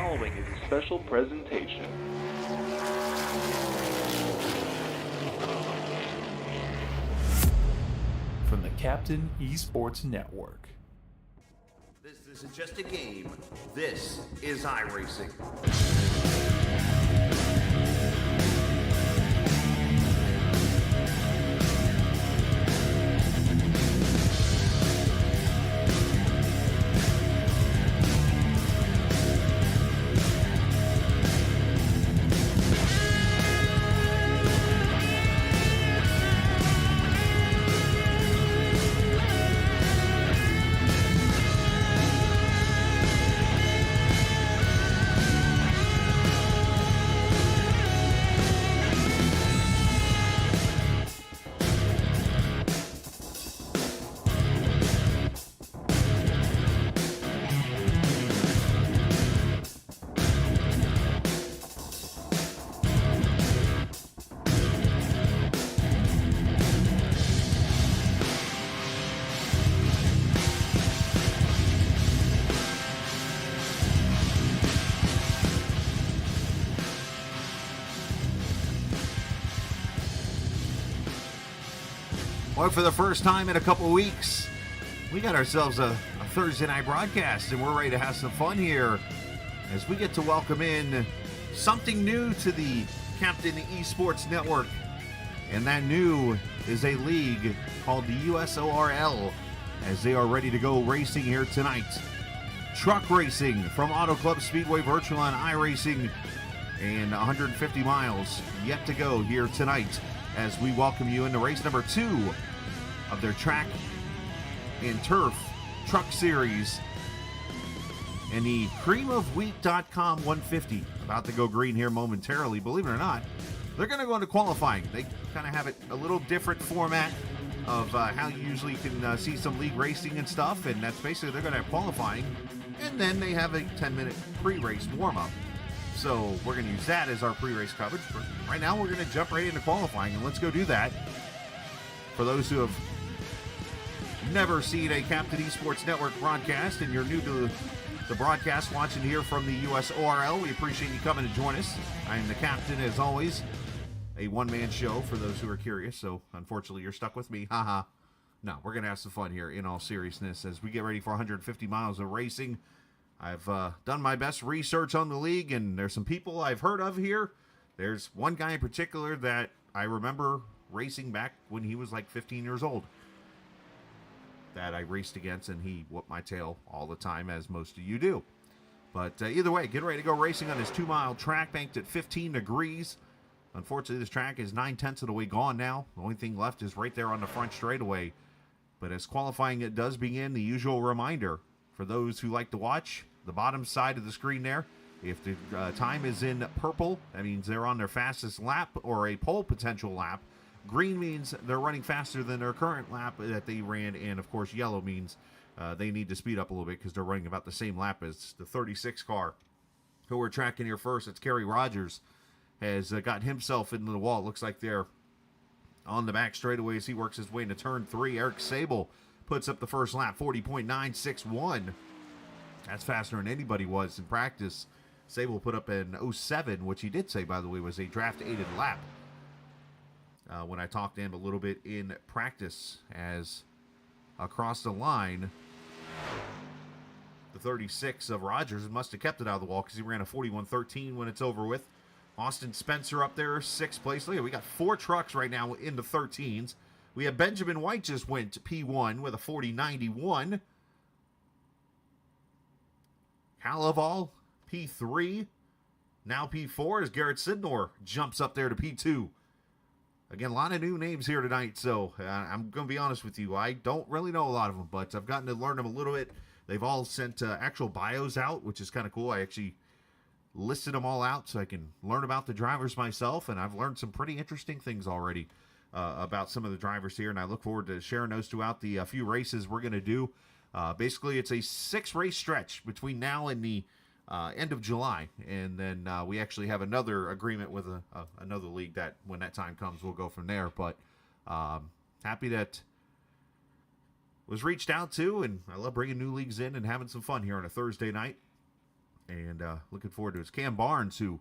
following is a special presentation. From the Captain Esports Network. This isn't just a game. This is iRacing. Well, for the first time in a couple weeks, we got ourselves a Thursday night broadcast, and we're ready to have some fun here as we get to welcome in something new to the Captain Esports Network. And that new is a league called the USORL, as they are ready to go racing here tonight. Truck racing from Auto Club Speedway Virtual on iRacing, and 150 miles yet to go here tonight as we welcome you into race number 2 of their track and turf truck series and the creamofwheat.com 150 about to go green here momentarily. Believe it or not, they're going to go into qualifying. They kind of have it a little different format of how you usually can see some league racing and stuff, and that's basically they're going to have qualifying, and then they have a 10-minute pre-race warm-up. So we're going to use that as our pre-race coverage. But right now, we're going to jump right into qualifying, and let's go do that. For those who have never seen a Captain Esports Network broadcast and you're new to the broadcast watching here from the USORL, we appreciate you coming to join us. I am the captain, as always, a one-man show for those who are curious, so unfortunately you're stuck with me. Haha. No, we're going to have some fun here in all seriousness as we get ready for 150 miles of racing. I've done my best research on the league, and there's some people I've heard of here. There's one guy in particular that I remember racing back when he was like 15 years old that I raced against, and he whooped my tail all the time, as most of you do. But either way, get ready to go racing on this 2-mile track banked at 15 degrees. Unfortunately, this track is 9/10 of the way gone now. The only thing left is right there on the front straightaway. But as qualifying it does begin, the usual reminder for those who like to watch, the bottom side of the screen there, if the time is in purple, that means they're on their fastest lap or a pole potential lap. Green means they're running faster than their current lap that they ran, and of course yellow means they need to speed up a little bit because they're running about the same lap as the 36 car who we're tracking here first. It's Kerry Rogers, has got himself into the wall. It looks like they're on the back straightaway as he works his way into turn 3. Eric Sable puts up the first lap, 40.961. That's faster than anybody was in practice. Sable put up an 07, which he did say, by the way, was a draft-aided lap. When I talked to him a little bit in practice, as across the line, the 36 of Rogers must have kept it out of the wall because he ran a 41.13 when it's over with. Austin Spencer up there, 6th place. Look, we got 4 trucks right now in the 13s. We have Benjamin White just went to P1 with a 40.91. Halaval, P3. Now P4 as Garrett Sidnor jumps up there to P2. Again, a lot of new names here tonight, so I'm going to be honest with you. I don't really know a lot of them, but I've gotten to learn them a little bit. They've all sent actual bios out, which is kind of cool. I actually listed them all out so I can learn about the drivers myself, and I've learned some pretty interesting things already about some of the drivers here, and I look forward to sharing those throughout the few races we're going to do. Basically, it's a 6-race stretch between now and the end of July, and then we actually have another agreement with another league that when that time comes, we'll go from there. But happy that was reached out to, and I love bringing new leagues in and having some fun here on a Thursday night. And looking forward to it. It's Cam Barnes, who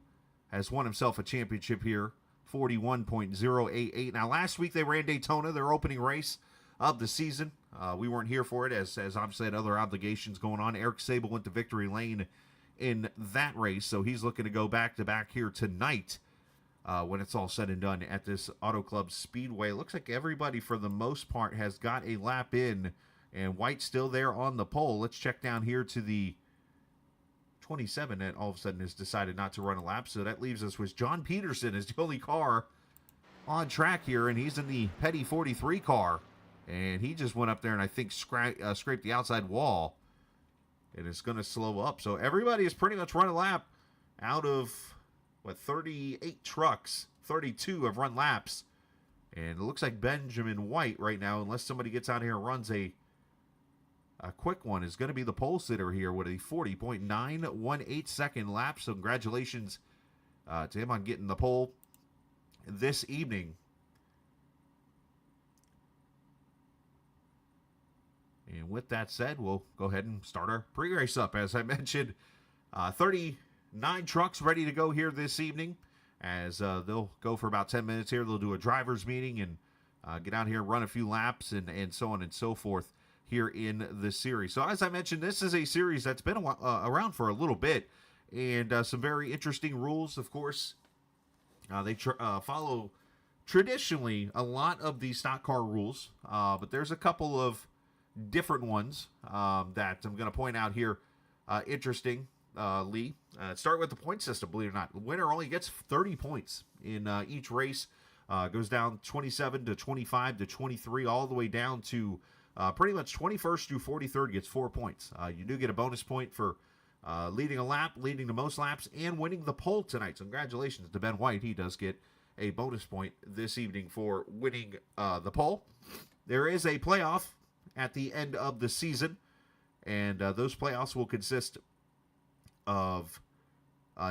has won himself a championship here, 41.088. Now, last week they ran Daytona, their opening race of the season. We weren't here for it, as obviously had other obligations going on. Eric Sable went to victory lane in that race, so he's looking to go back-to-back here tonight when it's all said and done at this Auto Club Speedway. It looks like everybody, for the most part, has got a lap in, and White's still there on the pole. Let's check down here to the 27 that all of a sudden has decided not to run a lap, so that leaves us with John Peterson as the only car on track here, and he's in the Petty 43 car, and he just went up there and I think scraped the outside wall, and it's going to slow up. So everybody has pretty much run a lap out of, 38 trucks. 32 have run laps, and it looks like Benjamin White right now, unless somebody gets out here and runs a quick one, is going to be the pole sitter here with a 40.918 second lap. So congratulations to him on getting the pole this evening. And with that said, we'll go ahead and start our pre-race up. As I mentioned, 39 trucks ready to go here this evening, as they'll go for about 10 minutes here. They'll do a driver's meeting and get out here and run a few laps and so on and so forth here in the series. So as I mentioned, this is a series that's been around for a little bit, and some very interesting rules. Of course, they follow traditionally a lot of the stock car rules, but there's a couple of different ones that I'm going to point out here. Interesting, Lee. Start with the point system, believe it or not. The winner only gets 30 points in each race. Goes down 27 to 25 to 23, all the way down to pretty much 21st through 43rd gets 4 points. You do get a bonus point for leading a lap, leading the most laps, and winning the pole tonight. So congratulations to Ben White. He does get a bonus point this evening for winning the pole. There is a playoff at the end of the season, and those playoffs will consist of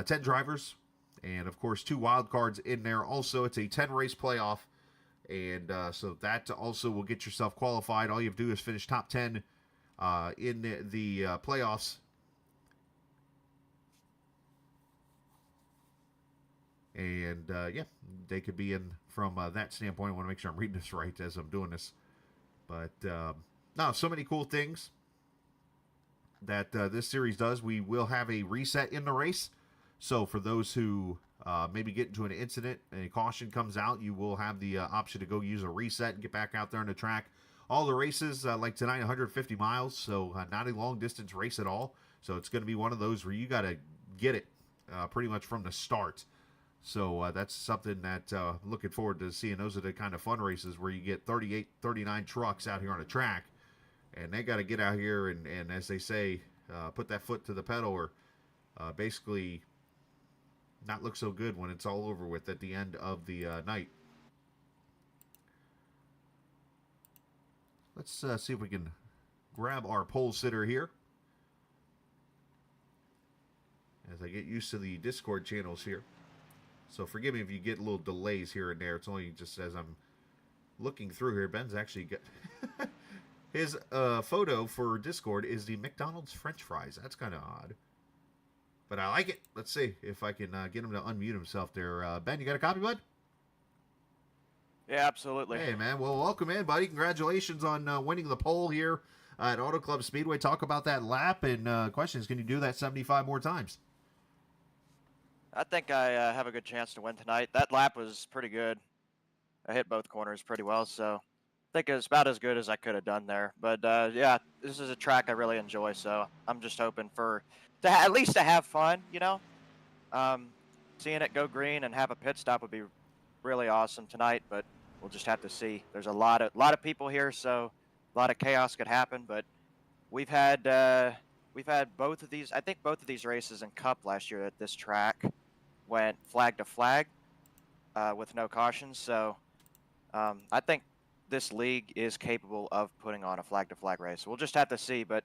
10 drivers and, of course, 2 wild cards in there. Also, it's a 10-race playoff, and so that also will get yourself qualified. All you have to do is finish top 10 in the playoffs. And, yeah, they could be in from that standpoint. I want to make sure I'm reading this right as I'm doing this. But, no, so many cool things that this series does. We will have a reset in the race. So for those who maybe get into an incident and a caution comes out, you will have the option to go use a reset and get back out there on the track. All the races, like tonight, 150 miles, so not a long-distance race at all. So it's going to be one of those where you got to get it pretty much from the start. So that's something that looking forward to seeing. Those are the kind of fun races where you get 38, 39 trucks out here on a track, and they got to get out here and as they say, put that foot to the pedal, or basically not look so good when it's all over with at the end of the night. Let's see if we can grab our pole sitter here as I get used to the Discord channels here. So forgive me if you get little delays here and there. It's only just as I'm looking through here. Ben's actually got his photo for Discord is the McDonald's French fries. That's kind of odd, but I like it. Let's see if I can get him to unmute himself there. Ben, you got a copy, bud? Yeah, absolutely. Hey, man. Well, welcome in, buddy. Congratulations on winning the pole here at Auto Club Speedway. Talk about that lap, and questions, can you do that 75 more times? I think I have a good chance to win tonight. That lap was pretty good. I hit both corners pretty well, so I think it was about as good as I could have done there. But, yeah, this is a track I really enjoy, so I'm just hoping at least to have fun, you know. Seeing it go green and have a pit stop would be really awesome tonight, but we'll just have to see. There's a lot of people here, so a lot of chaos could happen, but we've had both of these. I think both of these races in Cup last year at this track went flag to flag with no cautions. So I think this league is capable of putting on a flag to flag race. We'll just have to see, but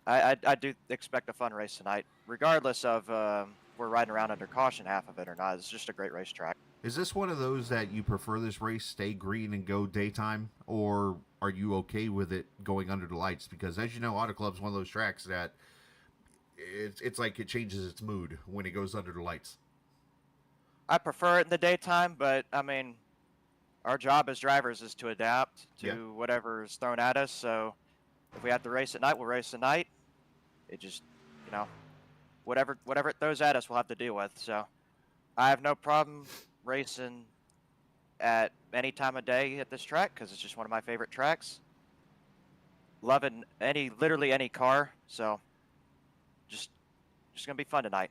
I do expect a fun race tonight, regardless of we're riding around under caution half of it or not. It's just a great racetrack. Is this one of those that you prefer this race stay green and go daytime, or are you okay with it going under the lights? Because as you know, Auto Club's one of those tracks that it's like it changes its mood when it goes under the lights. I prefer it in the daytime, but I mean, our job as drivers is to adapt to whatever is thrown at us. So if we have to race at night, we'll race at night. It just, you know, whatever it throws at us, we'll have to deal with. So I have no problem racing at any time of day at this track because it's just one of my favorite tracks. Loving literally any car. So just gonna be fun tonight.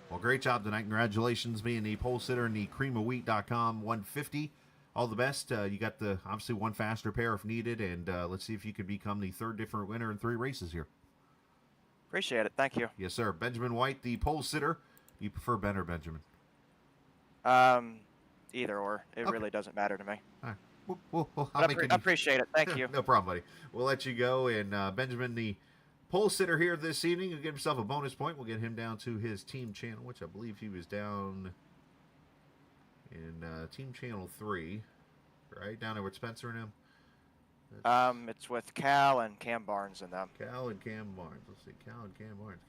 Well, great job tonight. Congratulations being the pole sitter in the creamofwheat.com 150. All the best. You got the obviously one faster pair if needed, and let's see if you can become the third different winner in 3 races here. Appreciate it. Thank you. Yes, sir. Benjamin White, the pole sitter. You prefer Ben or Benjamin? Either or. It really doesn't matter to me. All right. I appreciate it. Thank you. No problem, buddy. We'll let you go. And Benjamin, the pole sitter here this evening, will get himself a bonus point. We'll get him down to his team channel, which I believe he was down in team channel 3, right? Down there with Spencer and him. It's with Cal and Cam Barnes and them. Cal and Cam Barnes. Let's see. Cal and Cam Barnes.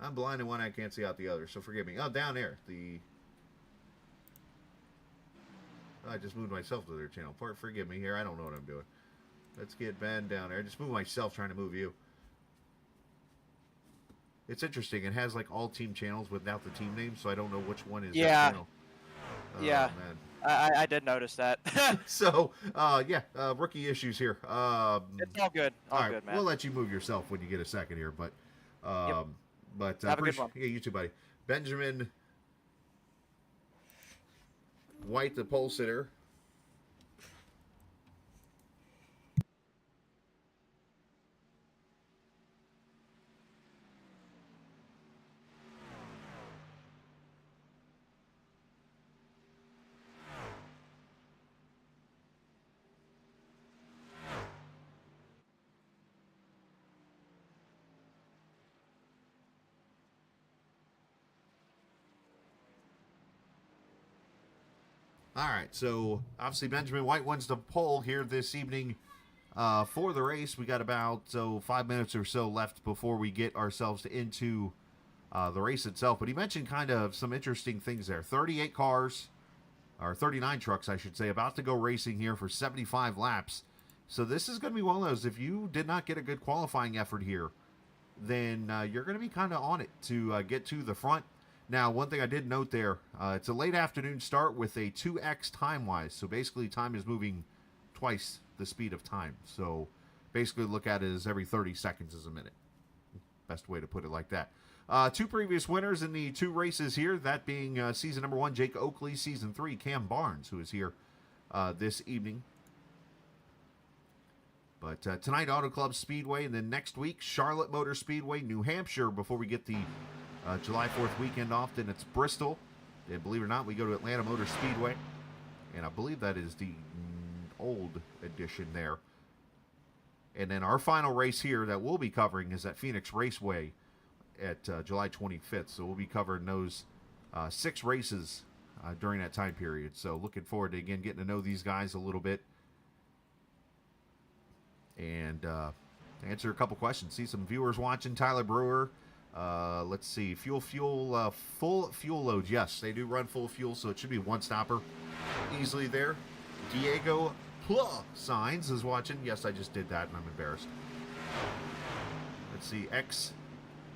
I'm blind in one eye, can't see out the other, so forgive me. Oh, down there. I just moved myself to their channel. Forgive me here. I don't know what I'm doing. Let's get Ben down there. I just moved myself trying to move you. It's interesting. It has like all team channels without the team name, so I don't know which one is that channel. Yeah. Man. I did notice that. So, rookie issues here. It's all good. All good, man. We'll let you move yourself when you get a second here, but have a good one. Yeah, you too, buddy. Benjamin White, the pole sitter. All right, so obviously Benjamin White wins the pole here this evening for the race. We got about 5 minutes or so left before we get ourselves into the race itself. But he mentioned kind of some interesting things there. 38 cars, or 39 trucks, I should say, about to go racing here for 75 laps. So this is going to be one of those, if you did not get a good qualifying effort here, then you're going to be kind of on it to get to the front. Now, one thing I did note there, it's a late afternoon start with a 2x time-wise. So basically, time is moving twice the speed of time. So basically, look at it as every 30 seconds is a minute. Best way to put it like that. 2 previous winners in the 2 races here, that being season number 1, Jake Oakley, season 3, Cam Barnes, who is here this evening. But tonight, Auto Club Speedway, and then next week, Charlotte Motor Speedway, New Hampshire, before we get the July 4th weekend off. Then it's Bristol. And believe it or not, we go to Atlanta Motor Speedway. And I believe that is the old edition there. And then our final race here that we'll be covering is at Phoenix Raceway at July 25th. So we'll be covering those 6 races during that time period. So looking forward to, again, getting to know these guys a little bit. And answer a couple questions. See some viewers watching. Tyler Brewer. Let's see. Full fuel load. Yes, they do run full fuel, so it should be one stopper easily there. Diego Pla Signs is watching. Yes, I just did that, and I'm embarrassed. Let's see.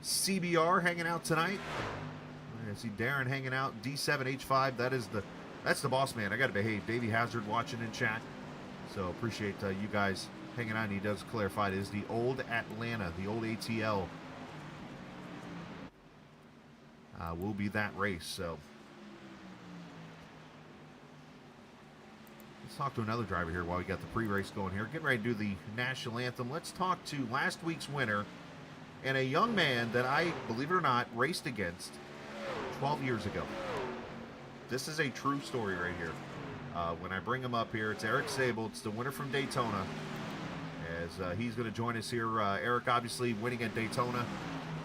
XCBR hanging out tonight. I see Darren hanging out. D7H5. That's the boss man. I got to behave. Davey Hazard watching in chat. So appreciate you guys hanging out. And he does clarify it is the old Atlanta, the old ATL. Will be that race. So let's talk to another driver here while we got the pre-race going here. Getting ready to do the national anthem. Let's talk to last week's winner and a young man that I, believe it or not, raced against 12 years ago. This is a true story right here. When I bring him up here, it's Eric Sable. It's the winner from Daytona. As he's going to join us here. Eric obviously winning at Daytona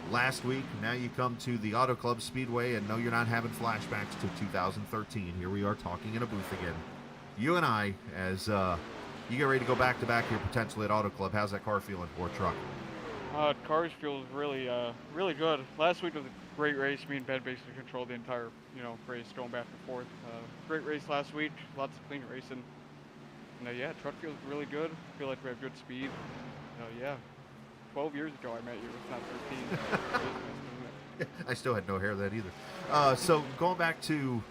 last week. Now you come to the Auto Club Speedway, and no, you're not having flashbacks to 2013. Here we are talking in a booth again. You and I, as you get ready to go back-to-back here potentially at Auto Club. How's that car feeling, or truck? Cars feels really good. Last week was a great race. Me and Ben basically controlled the entire, race going back and forth. Great race last week. Lots of clean racing. And yeah, truck feels really good. Feel like we have good speed. Yeah, 12 years ago I met you. It's not 13. I still had no hair then either. So going back to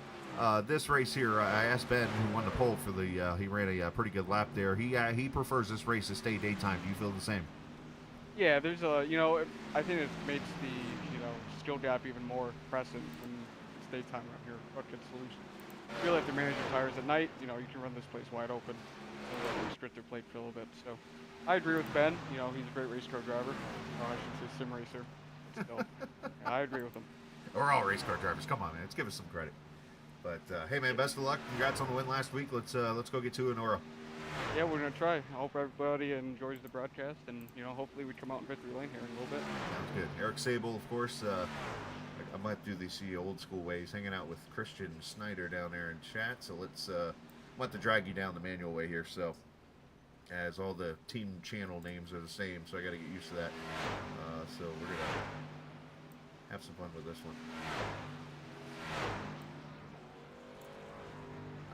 this race here, I asked Ben, who won the pole for the, he ran a pretty good lap there. He prefers this race to stay daytime. Do you feel the same? Yeah, there's I think it makes the, skill gap even more impressive when it's daytime around here. What good solution? I feel like the manager tires at night, you can run this place wide open. So restrict their plate for a little bit. So I agree with Ben. He's a great race car driver. Or I should say sim racer. Still, yeah, I agree with him. We're all race car drivers. Come on, man. Let's give us some credit. But hey, man, best of luck. Congrats on the win last week. Let's go get to Enora. Yeah, we're gonna try. I hope everybody enjoys the broadcast, and hopefully we come out in victory lane here in a little bit. Sounds good. Eric Sable, of course. I might do these old school ways, hanging out with Christian Snyder down there in chat. So let's. I'm about to drag you down the manual way here. So, as all the team channel names are the same, so I got to get used to that. So we're gonna have some fun with this one.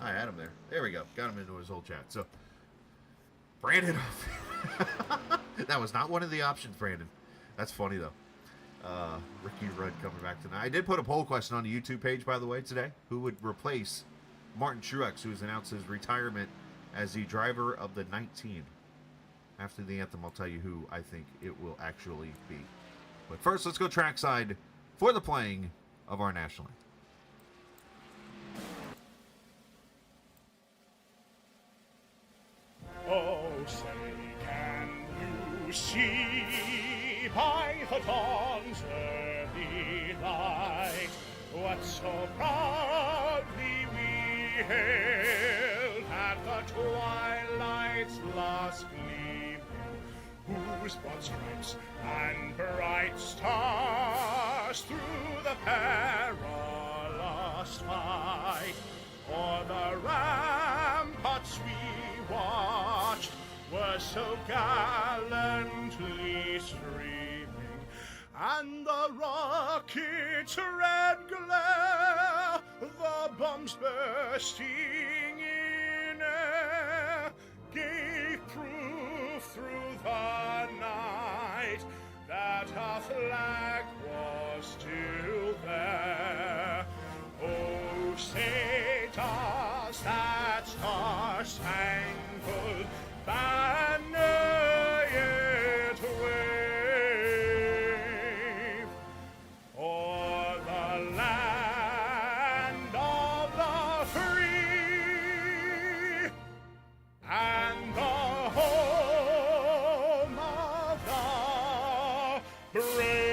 I had him there. There we go. Got him into his old chat. So, Brandon. That was not one of the options, Brandon. That's funny, though. Ricky Rudd coming back tonight. I did put a poll question on the YouTube page, by the way, today. Who would replace Martin Truex, who has announced his retirement as the driver of the 19? After the anthem, I'll tell you who I think it will actually be. But first, let's go trackside for the playing of our national anthem. Oh, say, can you see by the dawn's early light what so proudly we hailed at the twilight's last gleaming, whose broad stripes and bright stars through the perilous fight o'er the ramparts we watched were so gallantly streaming, and the rocket's red glare, the bombs bursting in air, gave proof through the night that our flag was still there. Oh, say does that star-spangled banner yet wave o'er the land of the free and the home of the brave?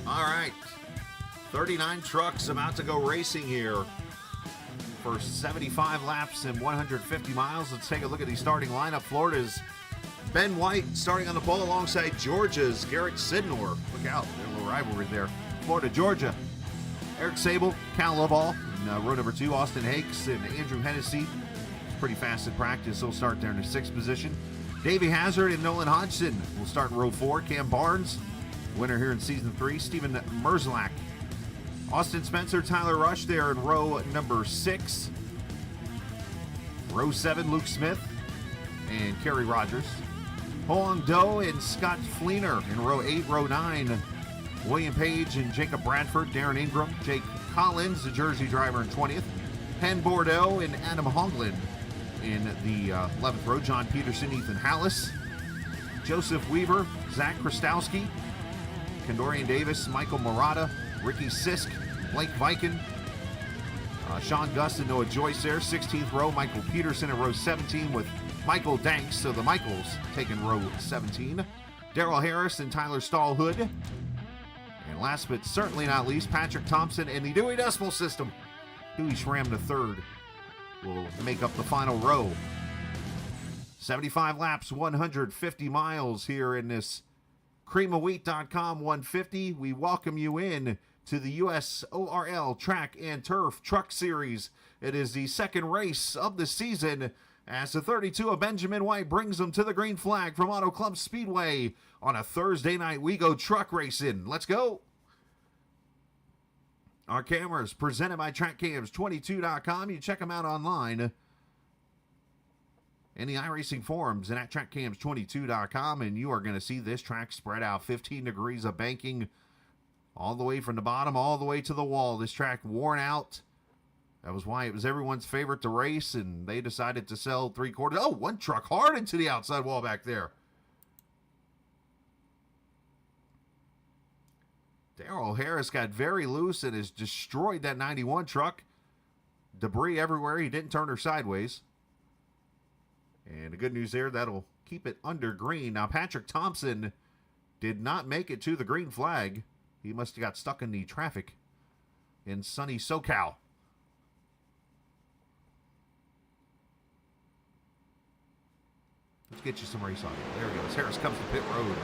All right, 39 trucks about to go racing here for 75 laps and 150 miles. Let's take a look at the starting lineup. Florida's Ben White starting on the pole alongside Georgia's Garrett Sidnor. Look out, there's a little rivalry there. Florida, Georgia. Eric Sable, Cal Lovall, in row number 2, Austin Hakes and Andrew Hennessy. Pretty fast in practice. He'll start there in the 6th position. Davey Hazard and Nolan Hodgson will start in row 4. Cam Barnes, winner here in season 3. Steven Merzlak. Austin Spencer, Tyler Rush there in row number 6. Row 7, Luke Smith and Kerry Rogers. Hoang Do and Scott Fleener in row 8. Row 9, William Page and Jacob Bradford. Darren Ingram, Jake Collins, the Jersey driver, in 20th. Penn Bordeaux and Adam Hongland in the 11th row. John Peterson, Ethan Hallis. Joseph Weaver, Zach Krastowski, Kendorian Davis, Michael Murata, Ricky Sisk, Blake Viken, Sean Gust and Noah Joyce there. 16th row, Michael Peterson in row 17 with Michael Danks, so the Michaels taking row 17. Daryl Harris and Tyler Stallhood. And last but certainly not least, Patrick Thompson and the Dewey Decimal System. Dewey Schramm III will make up the final row. 75 laps, 150 miles here in this creamofwheat.com 150. We welcome you in to the USORL Track and Turf Truck Series. It is the second race of the season as the 32 of Benjamin White brings them to the green flag from Auto Club Speedway. On a Thursday night, we go truck racing. Let's go. Our cameras presented by TrackCams22.com. You check them out online in the iRacing forums and at TrackCams22.com, and you are going to see this track spread out 15 degrees of banking all the way from the bottom all the way to the wall. This track worn out. That was why it was everyone's favorite to race, and they decided to sell 3/4. Oh, one truck hard into the outside wall back there. Darrell Harris got very loose and has destroyed that 91 truck. Debris everywhere. He didn't turn her sideways. And the good news there, that'll keep it under green. Now, Patrick Thompson did not make it to the green flag. He must have got stuck in the traffic in sunny SoCal. Let's get you some race on it. There he goes. Harris comes to pit road.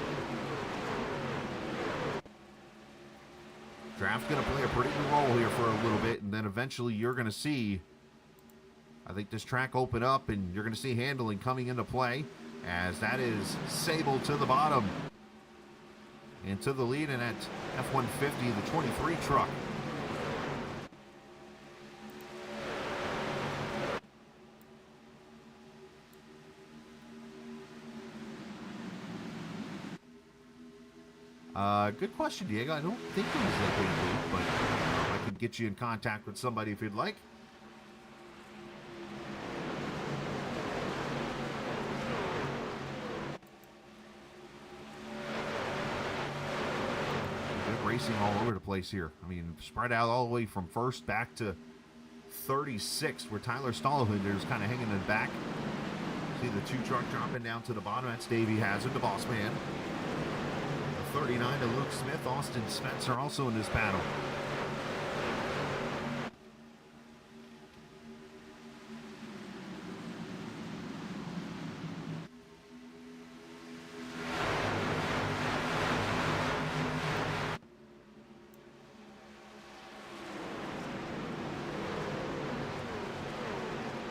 Draft's going to play a pretty good role here for a little bit, and then eventually you're going to see, I think, this track open up, and you're going to see handling coming into play, as that is Sable to the bottom. And to the lead in that F-150, the 23 truck. Good question, Diego. I don't think he's a big lead, but I can get you in contact with somebody if you'd like. Good racing all over the place here. I mean, spread out all the way from first back to 36th, where Tyler Stallhunder is kind of hanging in the back. See the two truck dropping down to the bottom. That's Davey Hazard, the boss man. 39 to Luke Smith. Austin Spencer also in this battle.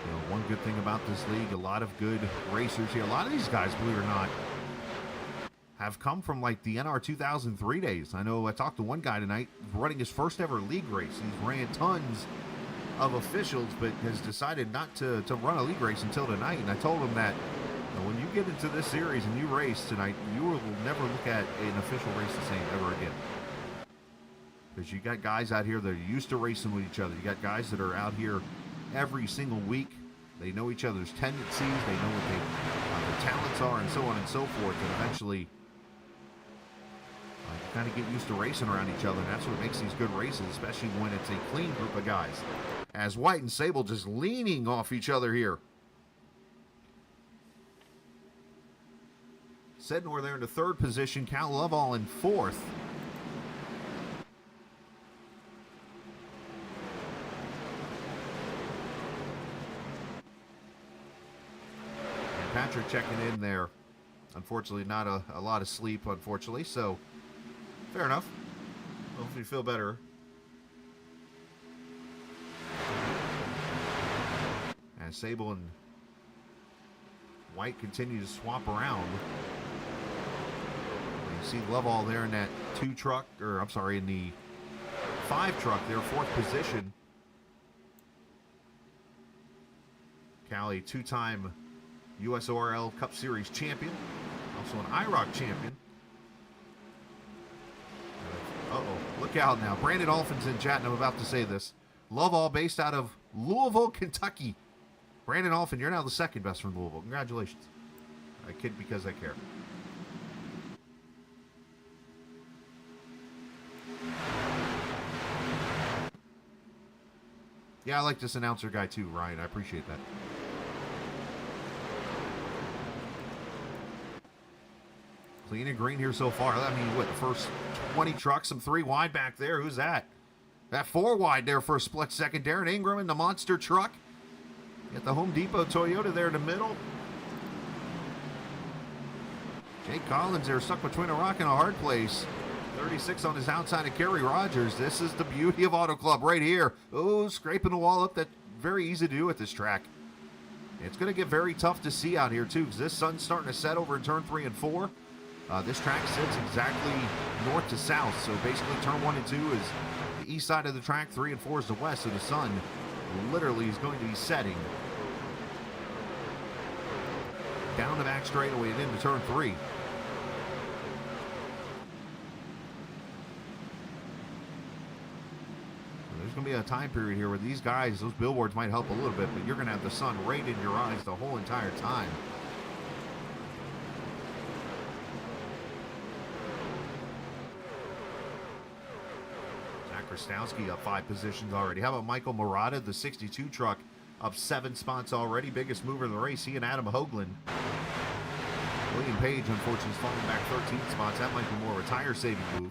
You know, one good thing about this league, a lot of good racers here. A lot of these guys, believe it or not, have come from like the NR 2003 days. I know I talked to one guy tonight running his first ever league race. He's ran tons of officials, but has decided not to run a league race until tonight. And I told him that, you know, when you get into this series and you race tonight, you will never look at an official race the same ever again. Because you got guys out here that are used to racing with each other. You got guys that are out here every single week. They know each other's tendencies. They know what their talents are, and so on and so forth. And eventually, you kind of get used to racing around each other, and that's what makes these good races, especially when it's a clean group of guys. As White and Sable just leaning off each other here. Sednor there in the third position, Cal Lovell in fourth. And Patrick checking in there. Unfortunately, not a lot of sleep, unfortunately, so fair enough. Hopefully you feel better. As Sable and White continue to swap around. You see Lovell there in that in the 5 truck there, fourth position. Cal, a 2-time USORL Cup Series champion. Also an IROC champion. Uh-oh, look out now. Brandon Alphin's in chat, and I'm about to say this. Lovell, based out of Louisville, Kentucky. Brandon Alphin, you're now the second best from Louisville. Congratulations. I kid because I care. Yeah, I like this announcer guy too, Ryan. I appreciate that. Clean and green here so far. I mean, what, the first 20 trucks, some 3 wide back there. Who's that? That 4 wide there for a split second. Darren Ingram in the monster truck. Got the Home Depot Toyota there in the middle. Jake Collins there stuck between a rock and a hard place. 36 on his outside of Kerry Rogers. This is the beauty of Auto Club right here. Oh, scraping the wall up. That's very easy to do at this track. It's going to get very tough to see out here, too, because this sun's starting to set over in turn 3 and 4. This track sits exactly north to south, so basically turn 1 and 2 is the east side of the track, 3 and 4 is the west, so the sun literally is going to be setting. Down the back straightaway and into turn 3. There's going to be a time period here where these guys, those billboards might help a little bit, but you're going to have the sun right in your eyes the whole entire time. Zach Krastowski up 5 positions already. How about Michael Murata, the 62 truck, up 7 spots already. Biggest mover in the race, he and Adam Hoagland. William Page, unfortunately, is falling back 13 spots. That might be more of a tire-saving move.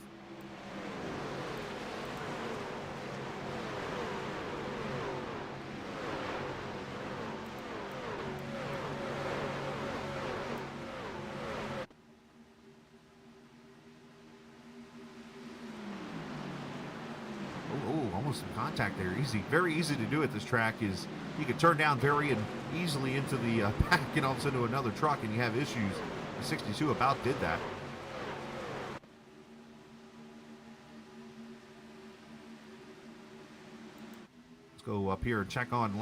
Almost some contact there. Easy, very easy to do at this track. Is you can turn down very easily into the back and all of a sudden to another truck and you have issues. The 62 about did that. Let's go up here and check on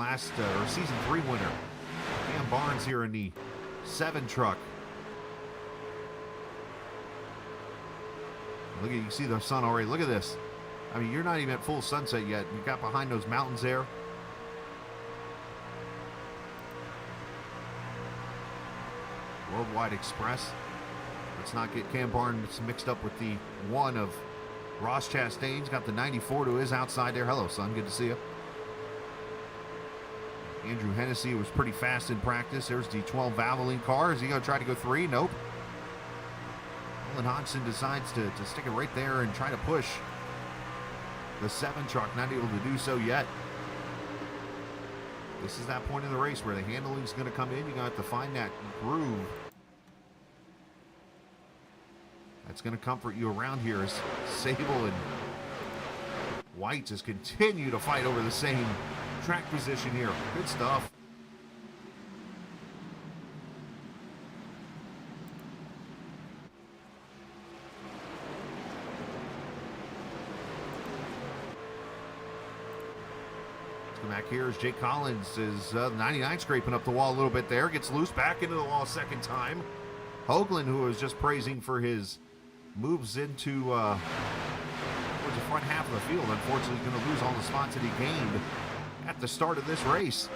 season 3 winner Cam Barnes here in the 7 truck. Look at, you see the sun already. Look at this. I mean, you're not even at full sunset yet. You got behind those mountains there. Worldwide Express. Let's not get Cam Barnes mixed up with the 1 of Ross Chastain's. Got the 94 to his outside there. Hello, son. Good to see you. Andrew Hennessy was pretty fast in practice. There's the 12 Valvoline car. Is he going to try to go 3? Nope. Olin Hodgson decides to stick it right there and try to push the 7 truck, not able to do so yet. This is that point in the race where the handling is going to come in. You're going to have to find that groove that's going to comfort you around here as Sable and White just continue to fight over the same track position here. Good stuff. Back here is Jake Collins, is 99 scraping up the wall a little bit there, gets loose back into the wall second time. Hoagland, who was just praising for his moves into towards the front half of the field, unfortunately going to lose all the spots that he gained at the start of this race.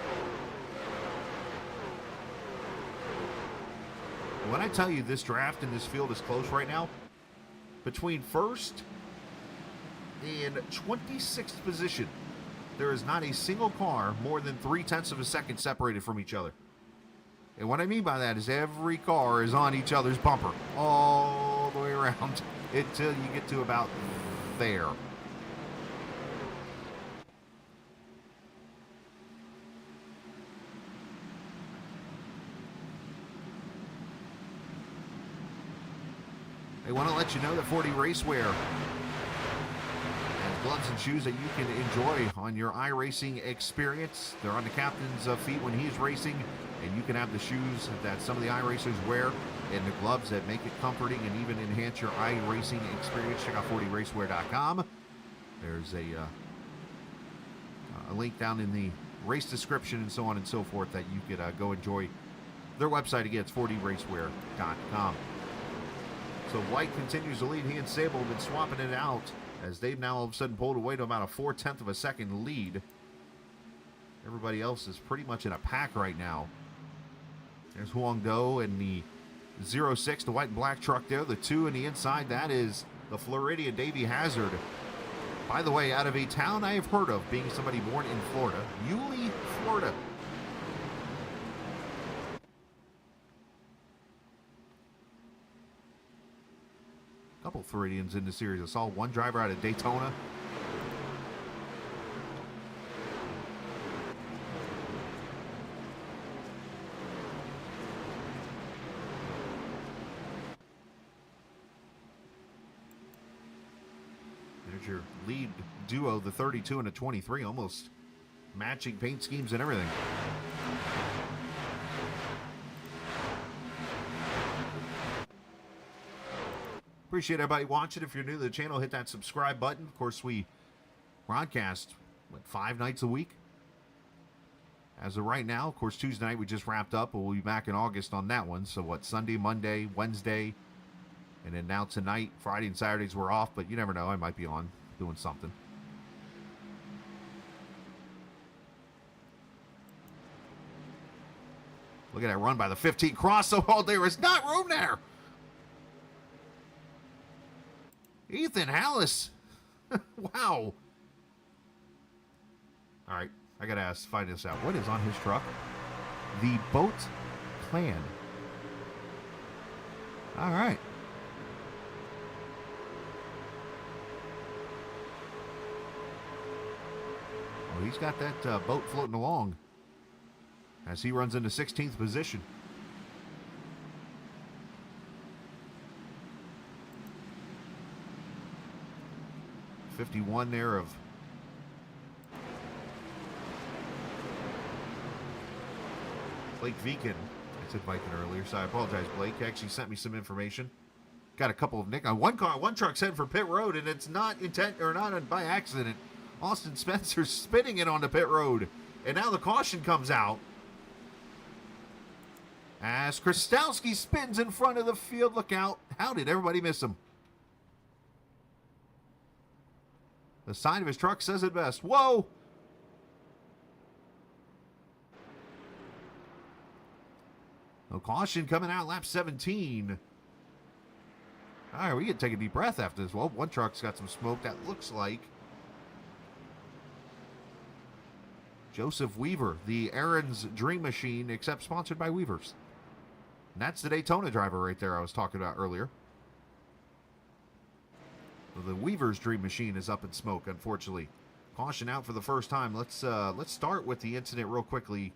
When I tell you this draft and this field is close right now, between first and 26th position, there is not a single car more than 0.3 of a second separated from each other. And what I mean by that is every car is on each other's bumper all the way around until you get to about there. I want to let you know that 40 Racewear gloves and shoes that you can enjoy on your iRacing experience. They're on the captain's feet when he's racing, and you can have the shoes that some of the iRacers wear and the gloves that make it comforting and even enhance your iRacing experience. Check out 40racewear.com. There's a link down in the race description and so on and so forth that you could go enjoy their website. Again, it's 40racewear.com. So White continues to lead. He and Sable have been swapping it out as they've now all of a sudden pulled away to about a 0.4 of a second lead. Everybody else is pretty much in a pack right now. There's Huang Do and the 06, the white and black truck there. The 2 in the inside, that is the Floridian Davey Hazard. By the way, out of a town I have heard of, being somebody born in Florida, Yulee, Florida. Couple Floridians in the series. I saw one driver out of Daytona. There's your lead duo, the 32 and the 23, almost matching paint schemes and everything. Appreciate everybody watching. If you're new to the channel, hit that subscribe button. Of course, we broadcast, 5 nights a week? As of right now, of course, Tuesday night we just wrapped up, but we'll be back in August on that one. So Sunday, Monday, Wednesday, and then now tonight, Friday and Saturdays we're off, but you never know, I might be on doing something. Look at that run by the 15 crossover. Oh, there is not room there. Ethan Hallis. Wow. All right, I got to find this out. What is on his truck? The Boat Clan. All right. Well, he's got that boat floating along as he runs into 16th position. '51 there of Blake Viken. I said Viken earlier, so I apologize, Blake. He actually sent me some information. Got a couple of one truck's heading for pit road, and it's not intent or not by accident. Austin Spencer's spinning it on the pit road, and now the caution comes out as Krastowski spins in front of the field. Look out! How did everybody miss him? The sign of his truck says it best. Whoa! No caution coming out, lap 17. All right, we can take a deep breath after this. Well, one truck's got some smoke. That looks like Joseph Weaver, the Aaron's Dream Machine, except sponsored by Weavers. And that's the Daytona driver right there I was talking about earlier. So the Weaver's Dream Machine is up in smoke, unfortunately. Caution out for the first time. Let's start with the incident real quickly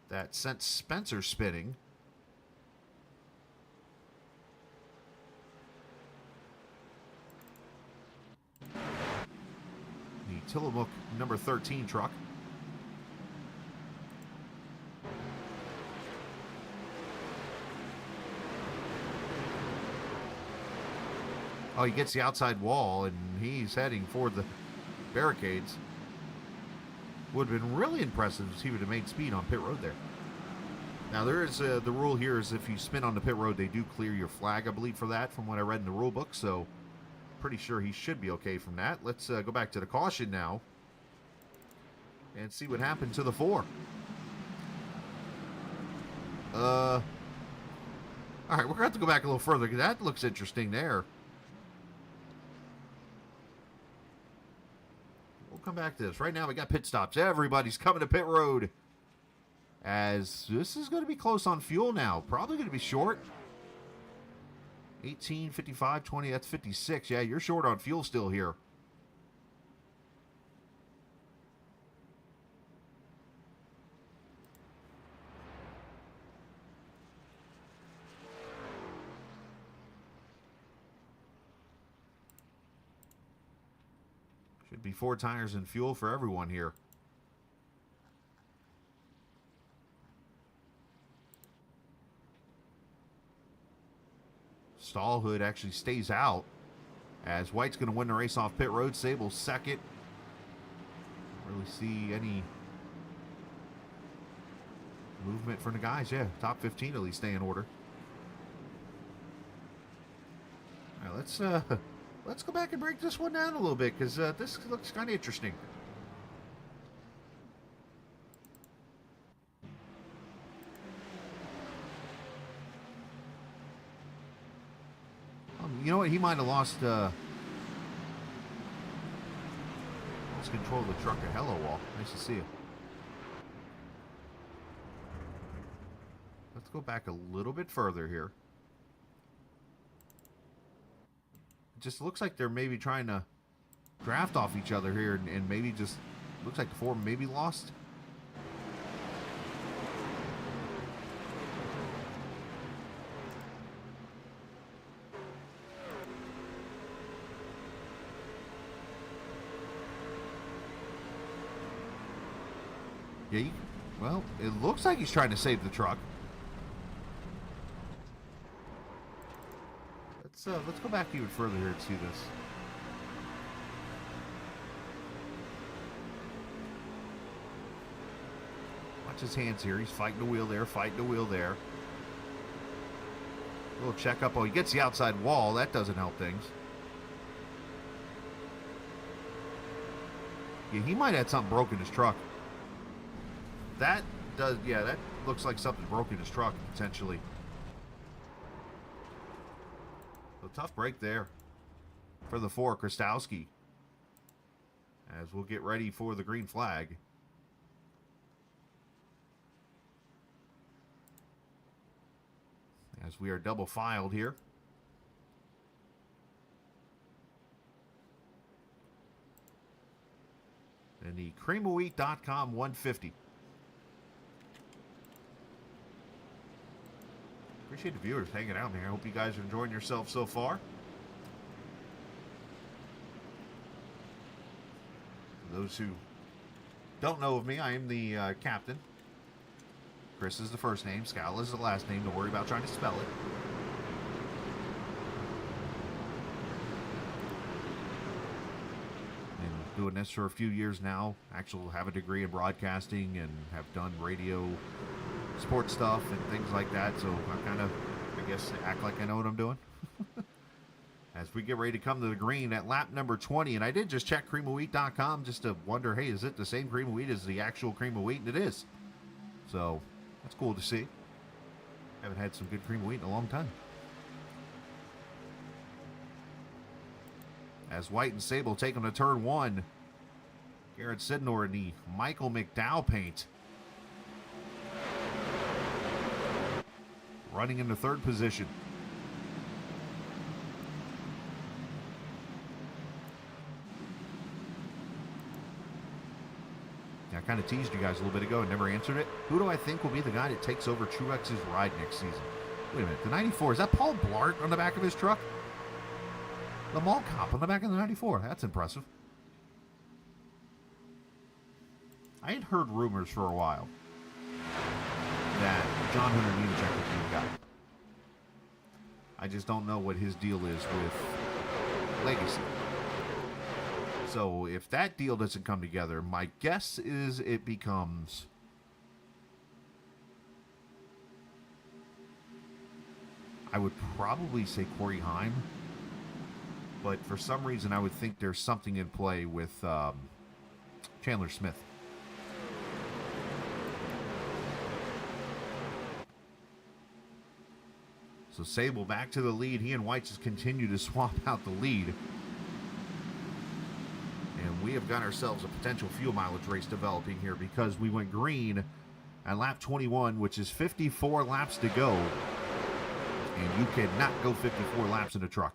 that sent Spencer spinning. The Tillamook number 13 truck. Oh, he gets the outside wall, and he's heading for the barricades. Would have been really impressive if he would have made speed on pit road there. Now, there is the rule here is if you spin on the pit road, they do clear your flag, I believe, for that, from what I read in the rule book. So, pretty sure he should be okay from that. Let's go back to the caution now and see what happened to the 4. All right, we're going to have to go back a little further, because that looks interesting there. Come back to this. Right now we got pit stops. Everybody's coming to pit road, as this is going to be close on fuel now. Probably going to be short. 18, 55, 20, that's 56. Yeah, you're short on fuel still here. Should be 4 tires and fuel for everyone here. Stallhood actually stays out, as White's going to win the race off pit road. Sable second. Don't really see any movement from the guys. Yeah, top 15 at least stay in order. All right, let's go back and break this one down a little bit, because this looks kind of interesting. You know what? He might have lost control of the truck. Hello, Wall. Nice to see you. Let's go back a little bit further here. Just looks like they're maybe trying to draft off each other here, and maybe just looks like the 4 maybe lost. Yeah, well, it looks like he's trying to save the truck. Let's go back even further here and see this. Watch his hands here. He's fighting the wheel there, fighting the wheel there. A little checkup. Oh, he gets the outside wall. That doesn't help things. Yeah, he might have something broken in his truck. That does, yeah, that looks like something broke in his truck, potentially. So tough break there for the 4, Krastowski. As we'll get ready for the green flag. As we are double filed here. And the creamofwheat.com 150. Appreciate the viewers hanging out here. I hope you guys are enjoying yourselves so far. For those who don't know of me, I am the captain. Chris is the first name. Scal is the last name. Don't worry about trying to spell it. Been doing this for a few years now. Actually have a degree in broadcasting and have done radio sports stuff and things like that. So I kind of, I guess, act like I know what I'm doing. As we get ready to come to the green at lap number 20. And I did just check creamofwheat.com just to wonder, hey, is it the same cream of wheat as the actual cream of wheat? And it is. So that's cool to see. Haven't had some good cream of wheat in a long time. As White and Sable take on to turn 1. Garrett Sidnor in the Michael McDowell paint. Running into 3rd position. I kind of teased you guys a little bit ago and never answered it. Who do I think will be the guy that takes over Truex's ride next season? Wait a minute, the 94, is that Paul Blart on the back of his truck? The mall cop on the back of the 94, that's impressive. I had heard rumors for a while that John Hunter Nemechek would be the guy. I just don't know what his deal is with Legacy. So if that deal doesn't come together, my guess is it becomes I would probably say Corey Heim, but for some reason I would think there's something in play with Chandler Smith. So Sable back to the lead. He and White just continue to swap out the lead. And we have got ourselves a potential fuel mileage race developing here because we went green at lap 21, which is 54 laps to go. And you cannot go 54 laps in a truck.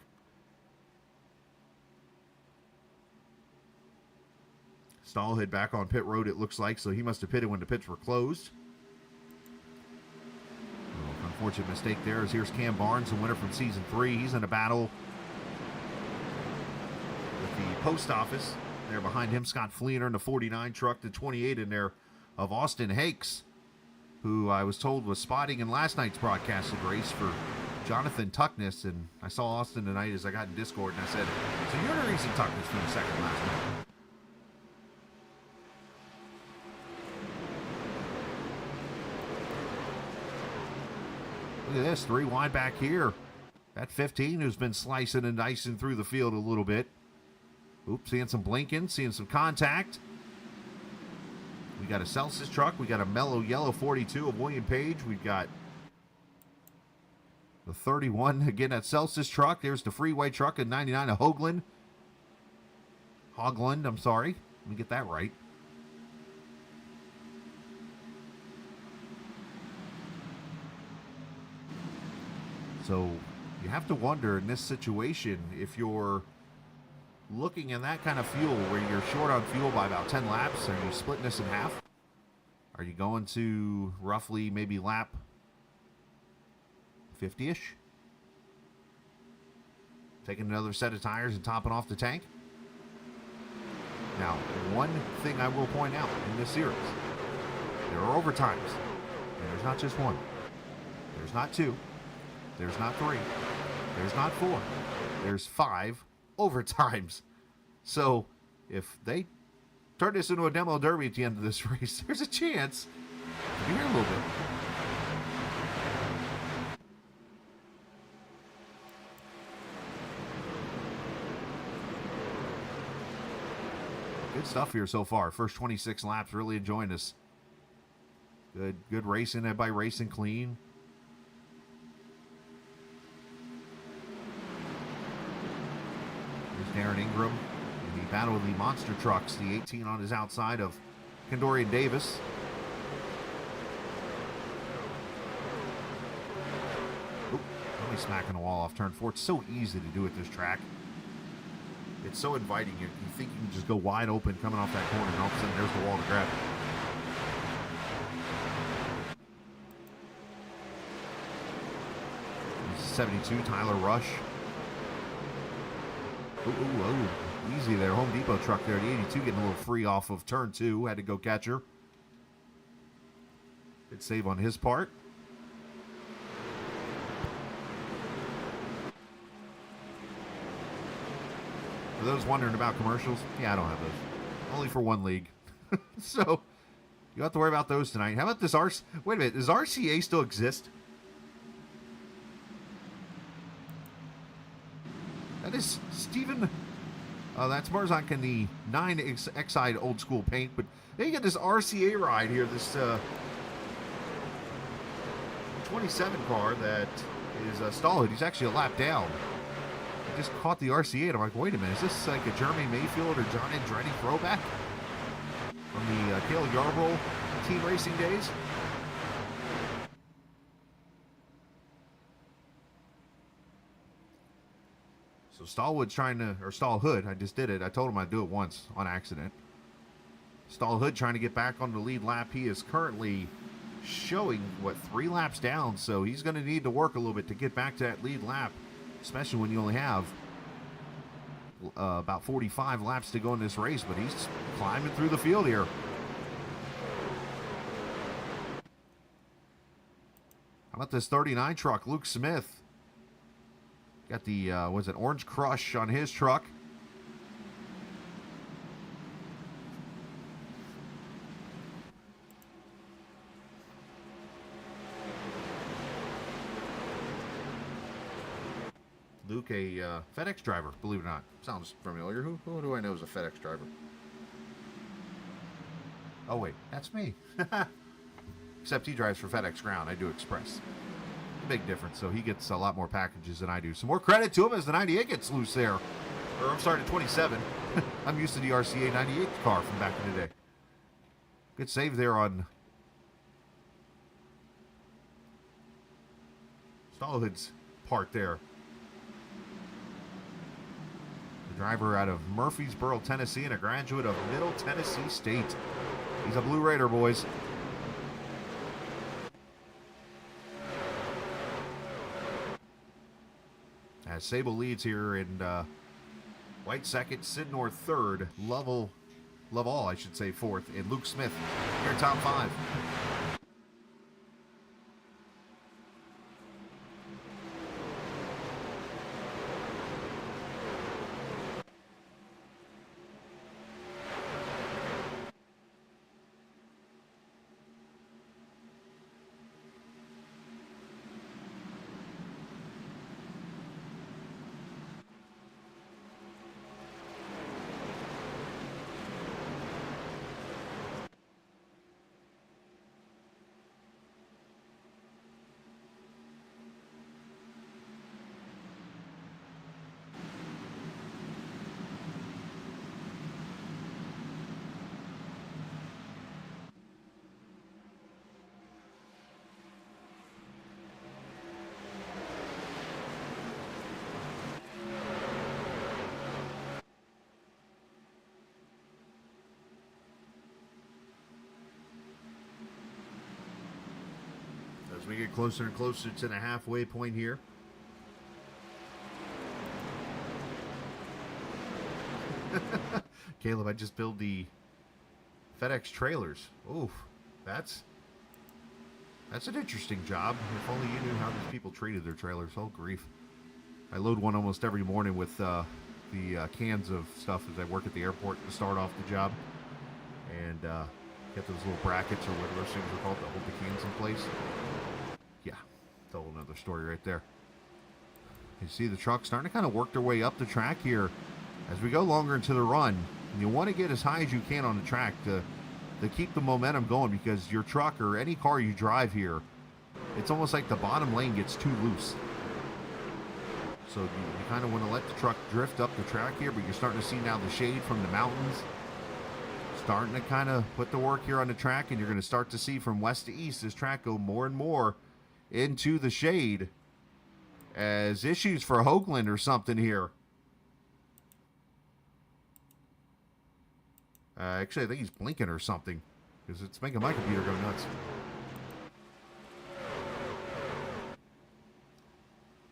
Stallhead back on pit road, it looks like, so he must have pitted when the pits were closed. Oh, unfortunate mistake there, as here's Cam Barnes, the winner from Season 3. He's in a battle with the post office. There behind him, Scott Fleener in the 49 truck, the 28 in there of Austin Hakes, who I was told was spotting in last night's broadcasted race for Jonathan Tuckness. And I saw Austin tonight as I got in Discord, and I said, so you're the reason Tuckness finished second last night. Look at this, 3 wide back here. That 15 who's been slicing and dicing through the field a little bit. Oops, seeing some blinking, seeing some contact. We got a Celsius truck. We got a mellow yellow 42 of William Page. We've got the 31, again, that Celsius truck. There's the freeway truck in 99 of Hoagland. Hogland, I'm sorry. Let me get that right. So you have to wonder in this situation if you're looking at that kind of fuel where you're short on fuel by about 10 laps, are you splitting this in half? Are you going to roughly maybe lap 50-ish? Taking another set of tires and topping off the tank? Now, one thing I will point out in this series, There are overtimes. And there's not just one. There's not two. There's not three. There's not four. There's 5 overtimes. So if they turn this into a demo derby at the end of this race, there's a chance to be here a little bit. Good stuff here so far. First 26 laps, really enjoying this. Good racing. Everybody racing clean. There's Darren Ingram in the battle of the monster trucks. The 18 on his outside of Kendorian Davis. Oop, only smacking the wall off turn 4. It's so easy to do at this track. It's so inviting. You think you can just go wide open coming off that corner, and all of a sudden there's the wall to grab. 72, Tyler Rush. Oh, easy there. Home Depot truck there. The 82 getting a little free off of turn 2. Had to go catch her. Good save on his part. For those wondering about commercials, yeah, I don't have those. Only for one league. So, you don't have to worry about those tonight. How about this Wait a minute, does RCA still exist? That is Steven. That's Marzak in the 9 Exide old school paint, but then you get this RCA ride here, this 27 car that is Stallhood. He's actually a lap down. I just caught the RCA and I'm like, wait a minute, is this like a Jeremy Mayfield or John Andretti throwback from the Cale Yarbrough team racing days? So Stallhood, I just did it. I told him I'd do it once on accident. Stallhood trying to get back on the lead lap. He is currently showing, 3 laps down, so he's going to need to work a little bit to get back to that lead lap, especially when you only have about 45 laps to go in this race, but he's climbing through the field here. How about this 39 truck, Luke Smith? Got the, Orange Crush on his truck. Luke, a FedEx driver, believe it or not. Sounds familiar. Who do I know is a FedEx driver? Oh, wait, that's me. Except he drives for FedEx Ground. I do Express. Big difference, so he gets a lot more packages than I do. Some more credit to him as the 98 gets loose there. Or I'm sorry, the 27. I'm used to the RCA 98 car from back in the day. Good save there on Stallhood's part there. The driver out of Murfreesboro, Tennessee, and a graduate of Middle Tennessee State. He's a Blue Raider, boys. As Sable leads here in White second, Sidnor third, Lovell, I should say, fourth, and Luke Smith here in top 5. As we get closer and closer to the halfway point here. Caleb, I just built the FedEx trailers. Oof, That's an interesting job. If only you knew how these people treated their trailers. Oh, grief. I load one almost every morning with the cans of stuff as I work at the airport to start off the job. And get those little brackets or whatever those things are called to hold the cans in place. Yeah, it's a whole nother story right there. You see the truck starting to kind of work their way up the track here as we go longer into the run. And you want to get as high as you can on the track to keep the momentum going, because your truck or any car you drive here, it's almost like the bottom lane gets too loose. So you kind of want to let the truck drift up the track here, but you're starting to see now the shade from the mountains starting to kind of put the work here on the track, and you're going to start to see from west to east this track go more and more into the shade as issues for Hoagland or something here. Actually, I think he's blinking or something, because it's making my computer go nuts.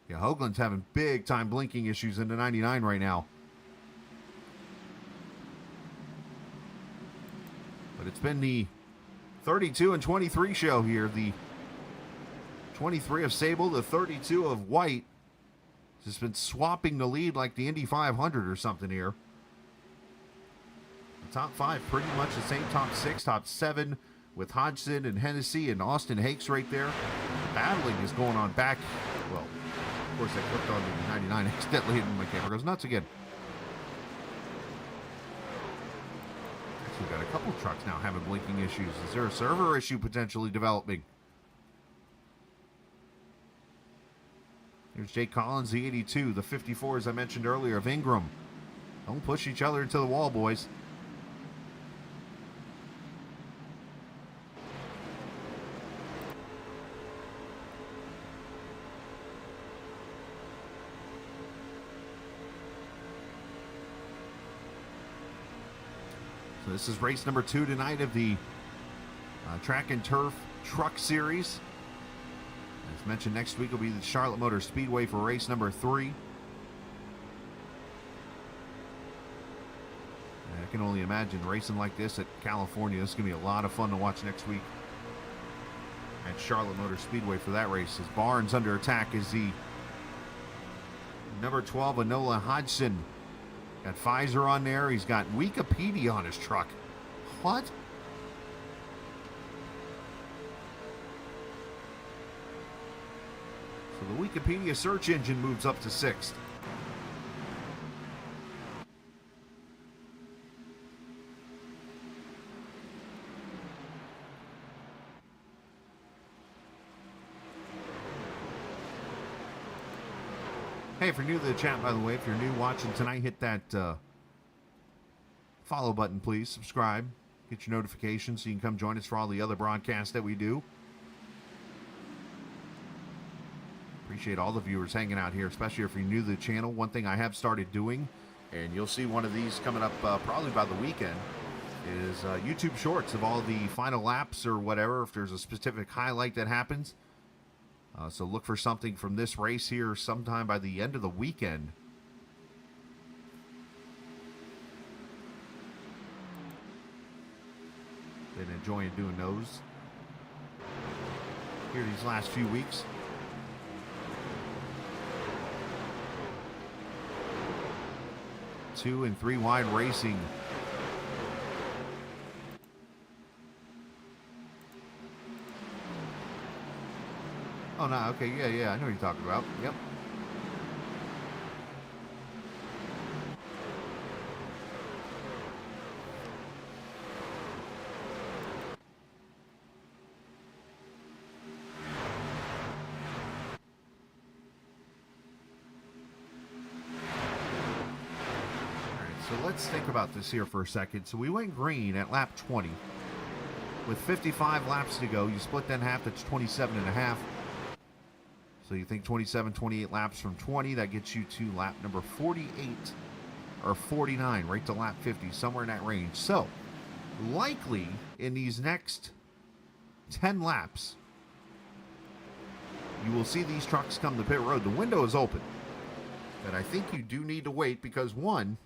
Yeah, Hoagland's having big time blinking issues in the 99 right now. But it's been the 32 and 23 show here. The 23 of Sable, the 32 of White. Just been swapping the lead like the Indy 500 or something here. The top five pretty much the same. Top six, top seven with Hodgson and Hennessy and Austin Hakes right there. Battling is going on back. Well, of course I clicked on the 99 accidentally and my camera goes nuts again. We've got a couple trucks now having blinking issues. Is there a server issue potentially developing? Here's Jake Collins, the 82, the 54, as I mentioned earlier, of Ingram. Don't push each other into the wall, boys. So this is race number 2 tonight of the Track and Turf Truck Series. As mentioned, next week will be the Charlotte Motor Speedway for race number 3. I can only imagine racing like this at California. This is going to be a lot of fun to watch next week at Charlotte Motor Speedway for that race. As Barnes under attack is the number 12, Enola Hodgson. Got Pfizer on there. He's got Wikipedia on his truck. What? So the Wikipedia search engine moves up to 6th. Hey, if you're new to the chat, by the way, if you're new watching tonight, hit that follow button, please. Subscribe. Get your notifications so you can come join us for all the other broadcasts that we do. Appreciate all the viewers hanging out here, especially if you're new to the channel. One thing I have started doing, and you'll see one of these coming up probably by the weekend, is YouTube Shorts of all the final laps or whatever, if there's a specific highlight that happens. So look for something from this race here sometime by the end of the weekend. Been enjoying doing those here these last few weeks. Two and three wide racing. Oh, no, okay, yeah, I know what you're talking about. Yep. So let's think about this here for a second. So we went green at lap 20. With 55 laps to go, you split that in half, that's 27 and a half. So you think 27, 28 laps from 20, that gets you to lap number 48 or 49, right to lap 50, somewhere in that range. So likely in these next 10 laps, you will see these trucks come to pit road. The window is open. But I think you do need to wait because, one,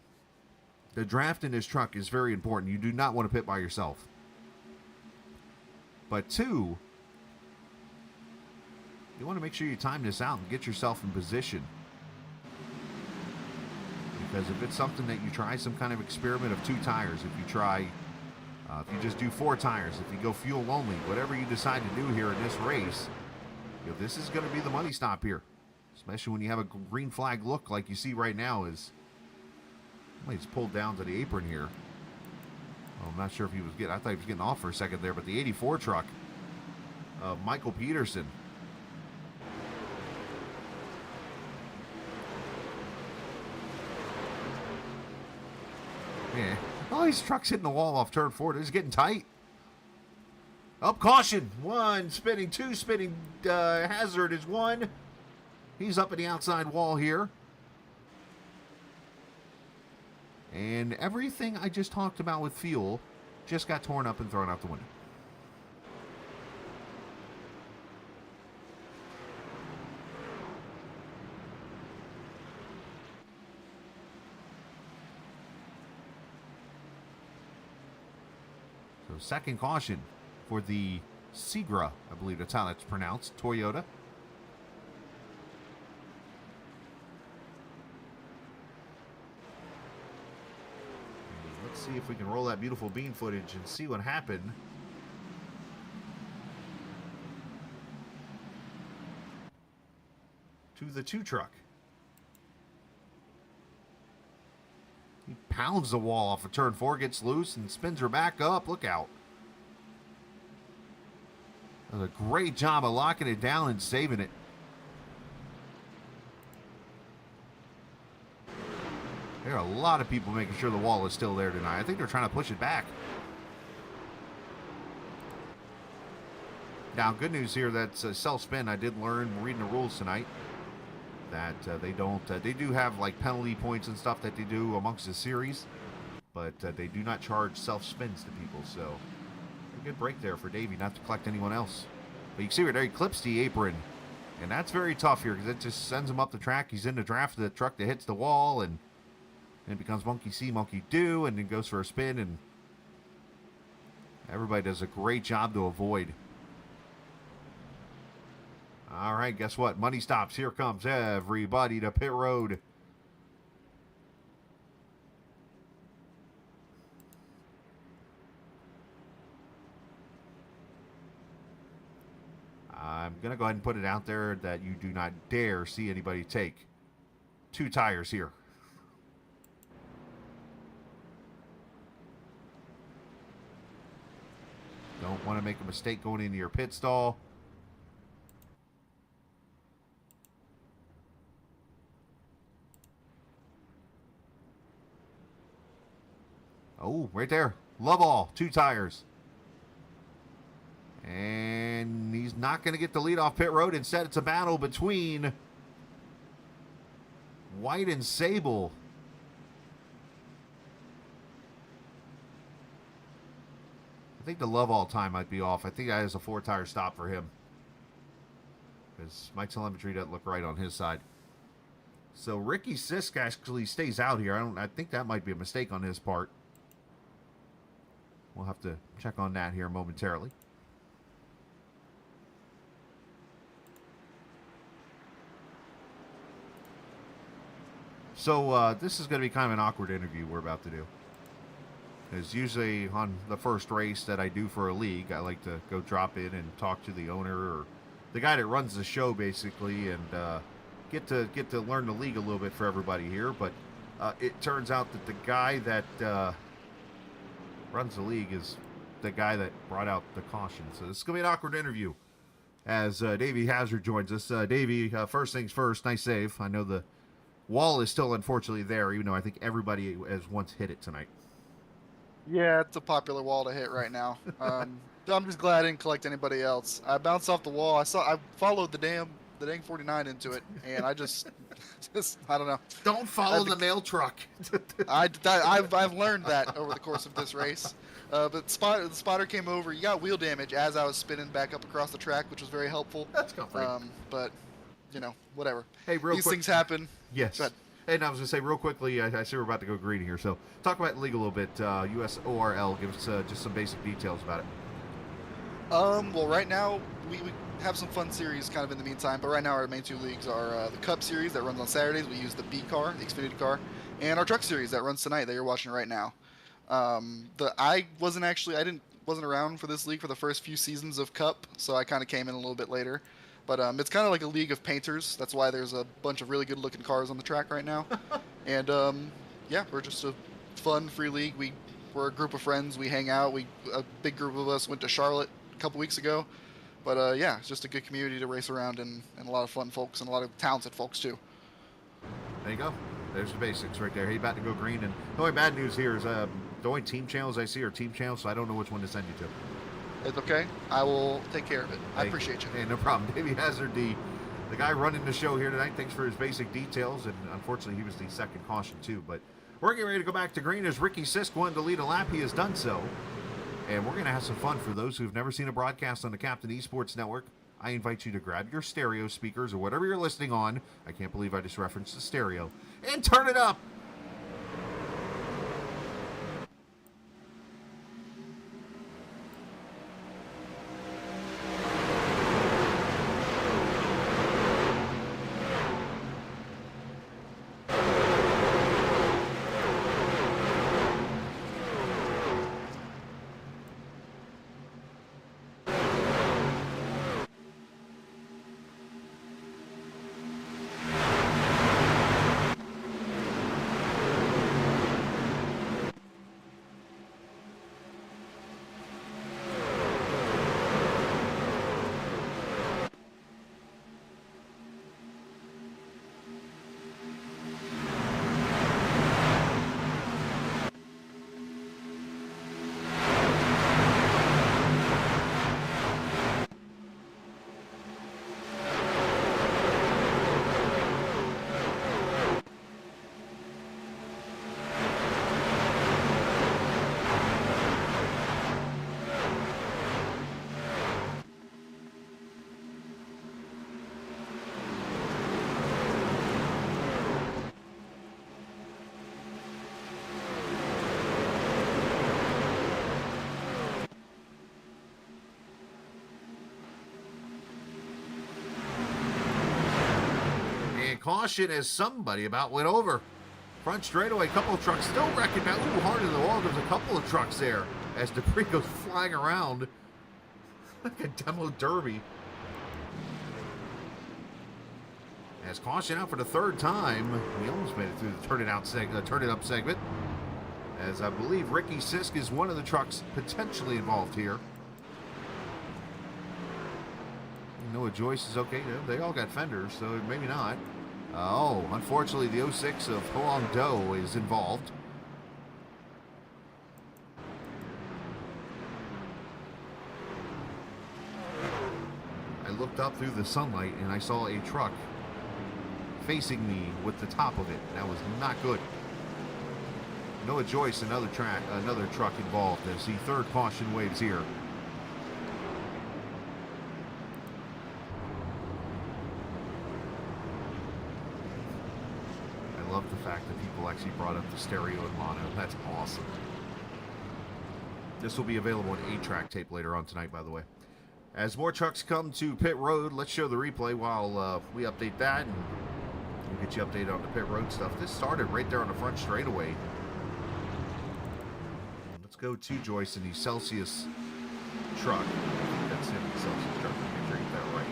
the draft in this truck is very important. You do not want to pit by yourself. But 2, you want to make sure you time this out and get yourself in position. Because if it's something that you try some kind of experiment of 2 tires, if you try, if you just do 4 tires, if you go fuel only, whatever you decide to do here in this race, this is going to be the money stop here. Especially when you have a green flag look like you see right now is, he's pulled down to the apron here. Well, I'm not sure if he was getting, I thought he was getting off for a second there, but the 84 truck of Michael Peterson. Yeah. Oh, these trucks hitting the wall off turn 4. They're just getting tight. Up, caution. 1 spinning, 2 spinning. Hazard is 1. He's up at the outside wall here. And everything I just talked about with fuel just got torn up and thrown out the window. So second caution for the Segra, I believe that's how that's pronounced, Toyota. Let's see if we can roll that beautiful bean footage and see what happened. To the 2 truck. He pounds the wall off of turn 4, gets loose, and spins her back up. Look out. Does a great job of locking it down and saving it. There are a lot of people making sure the wall is still there tonight. I think they're trying to push it back. Now, good news here, that's self-spin. I did learn reading the rules tonight that they don't, they do have like penalty points and stuff that they do amongst the series, but they do not charge self-spins to people, so a good break there for Davey not to collect anyone else. But you can see right there, he clips the apron, and that's very tough here because it just sends him up the track. He's in the draft of the truck that hits the wall, and it becomes monkey see, monkey do, and then goes for a spin, and everybody does a great job to avoid. All right, guess what? Money stops. Here comes everybody to pit road. I'm going to go ahead and put it out there that you do not dare see anybody take 2 tires here. Don't want to make a mistake going into your pit stall. Oh, right there. Love all. 2 tires. And he's not going to get the lead off pit road. Instead, it's a battle between White and Sable. I think the love all time might be off. I think that is a 4-tire stop for him, because my telemetry doesn't look right on his side. So Ricky Sisk actually stays out here. I think that might be a mistake on his part. We'll have to check on that here momentarily. So this is going to be kind of an awkward interview we're about to do. Because usually on the first race that I do for a league, I like to go drop in and talk to the owner or the guy that runs the show, basically, and get to learn the league a little bit for everybody here. But it turns out that the guy that runs the league is the guy that brought out the caution. So this is going to be an awkward interview as Davey Hazard joins us. Davey, first things first, nice save. I know the wall is still unfortunately there, even though I think everybody has once hit it tonight. Yeah, it's a popular wall to hit right now. I'm just glad I didn't collect anybody else. I bounced off the wall. I followed the dang 49 into it, and I just I don't know. Don't follow the mail truck. I've learned that over the course of this race. But the spotter came over. You got wheel damage as I was spinning back up across the track, which was very helpful. That's comforting. But you know, whatever. Hey, These things happen. Yes. And I was going to say real quickly, I see we're about to go green here, so talk about the league a little bit. USORL, give us just some basic details about it. Well, right now we have some fun series kind of in the meantime, but right now our main two leagues are the Cup series that runs on Saturdays. We use the B car, the Xfinity car, and our Truck series that runs tonight that you're watching right now. I wasn't around for this league for the first few seasons of Cup, so I kind of came in a little bit later. But it's kind of like a league of painters. That's why there's a bunch of really good looking cars on the track right now. And yeah, we're just a fun free league. We're a group of friends. We hang out. A big group of us went to Charlotte a couple weeks ago. But yeah, it's just a good community to race around and a lot of fun folks and a lot of talented folks too. There you go. There's the basics right there. Hey, about to go green. And the only bad news here is the only team channels I see are team channels, so I don't know which one to send you to. It's okay. I will take care of it. I appreciate you. Hey, no problem. Davey Hazard, the guy running the show here tonight, thanks for his basic details. And unfortunately, he was the second caution too. But we're getting ready to go back to green as Ricky Sisk wanted to lead a lap. He has done so. And we're going to have some fun. For those who've never seen a broadcast on the Captain Esports Network, I invite you to grab your stereo speakers or whatever you're listening on. I can't believe I just referenced the stereo. And turn it up. Caution as somebody about went over. Front straightaway, a couple of trucks still wrecking back. Ooh, hard in the wall. There's a couple of trucks there as debris goes flying around like a demo derby. As caution out for the third time. We almost made it through the turn it up segment. As I believe Ricky Sisk is one of the trucks potentially involved here. Noah Joyce is okay. They all got fenders, so maybe not. Oh, unfortunately, the 06 of Hoang Do is involved. I looked up through the sunlight and I saw a truck facing me with the top of it. That was not good. Noah Joyce, another truck involved as the third caution waves here. I love the fact that people actually brought up the stereo and mono. That's awesome. This will be available on 8-track tape later on tonight, by the way. As more trucks come to pit road, let's show the replay while we update that, and we'll get you updated on the pit road stuff. This started right there on the front straightaway. Let's go to Joyce in the Celsius truck. That's him, the Celsius truck. Make sure I get that right.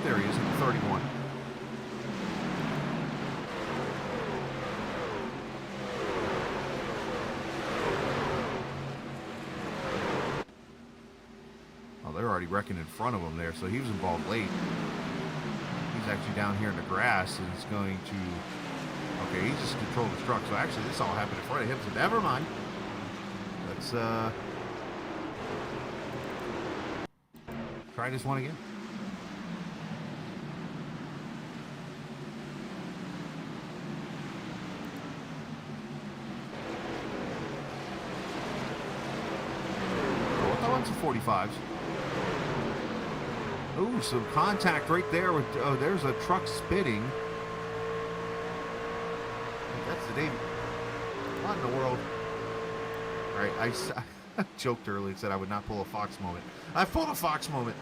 There he is, at the 31. They're already wrecking in front of him there, so he was involved late. He's actually down here in the grass, and he's going to... Okay, he just controlled his truck, so actually this all happened in front of him, so never mind. Let's try this one again. Oh, I thought one's a 45s. Ooh, some contact right there with, oh, there's a truck spitting. That's the Davey. What in the world? All right, Joked earlier and said I would not pull a Fox moment. I pulled a Fox moment.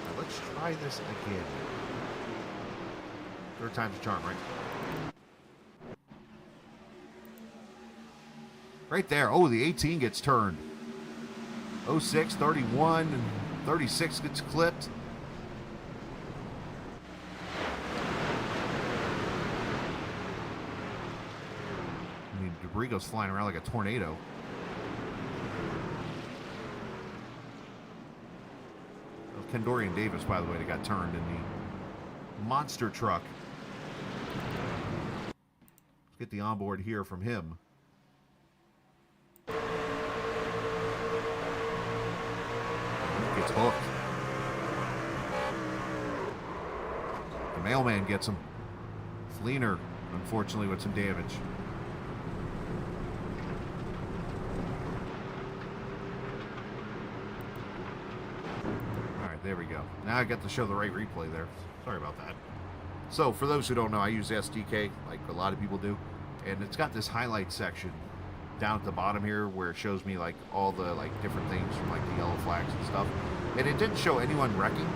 Now let's try this again. Third time's a charm, right? Right there. Oh, the 18 gets turned. 06, 31, and 36 gets clipped. I mean, debris goes flying around like a tornado. That was Kendorian Davis, by the way, that got turned in the monster truck. Let's get the onboard here from him. Gets hooked. The mailman gets him. Fleener, unfortunately, with some damage. Alright, there we go. Now I get to show the right replay there. Sorry about that. So, for those who don't know, I use SDK, like a lot of people do. And it's got this highlight section down at the bottom here where it shows me like all the like different things from like the yellow flags and stuff, and it didn't show anyone wrecking,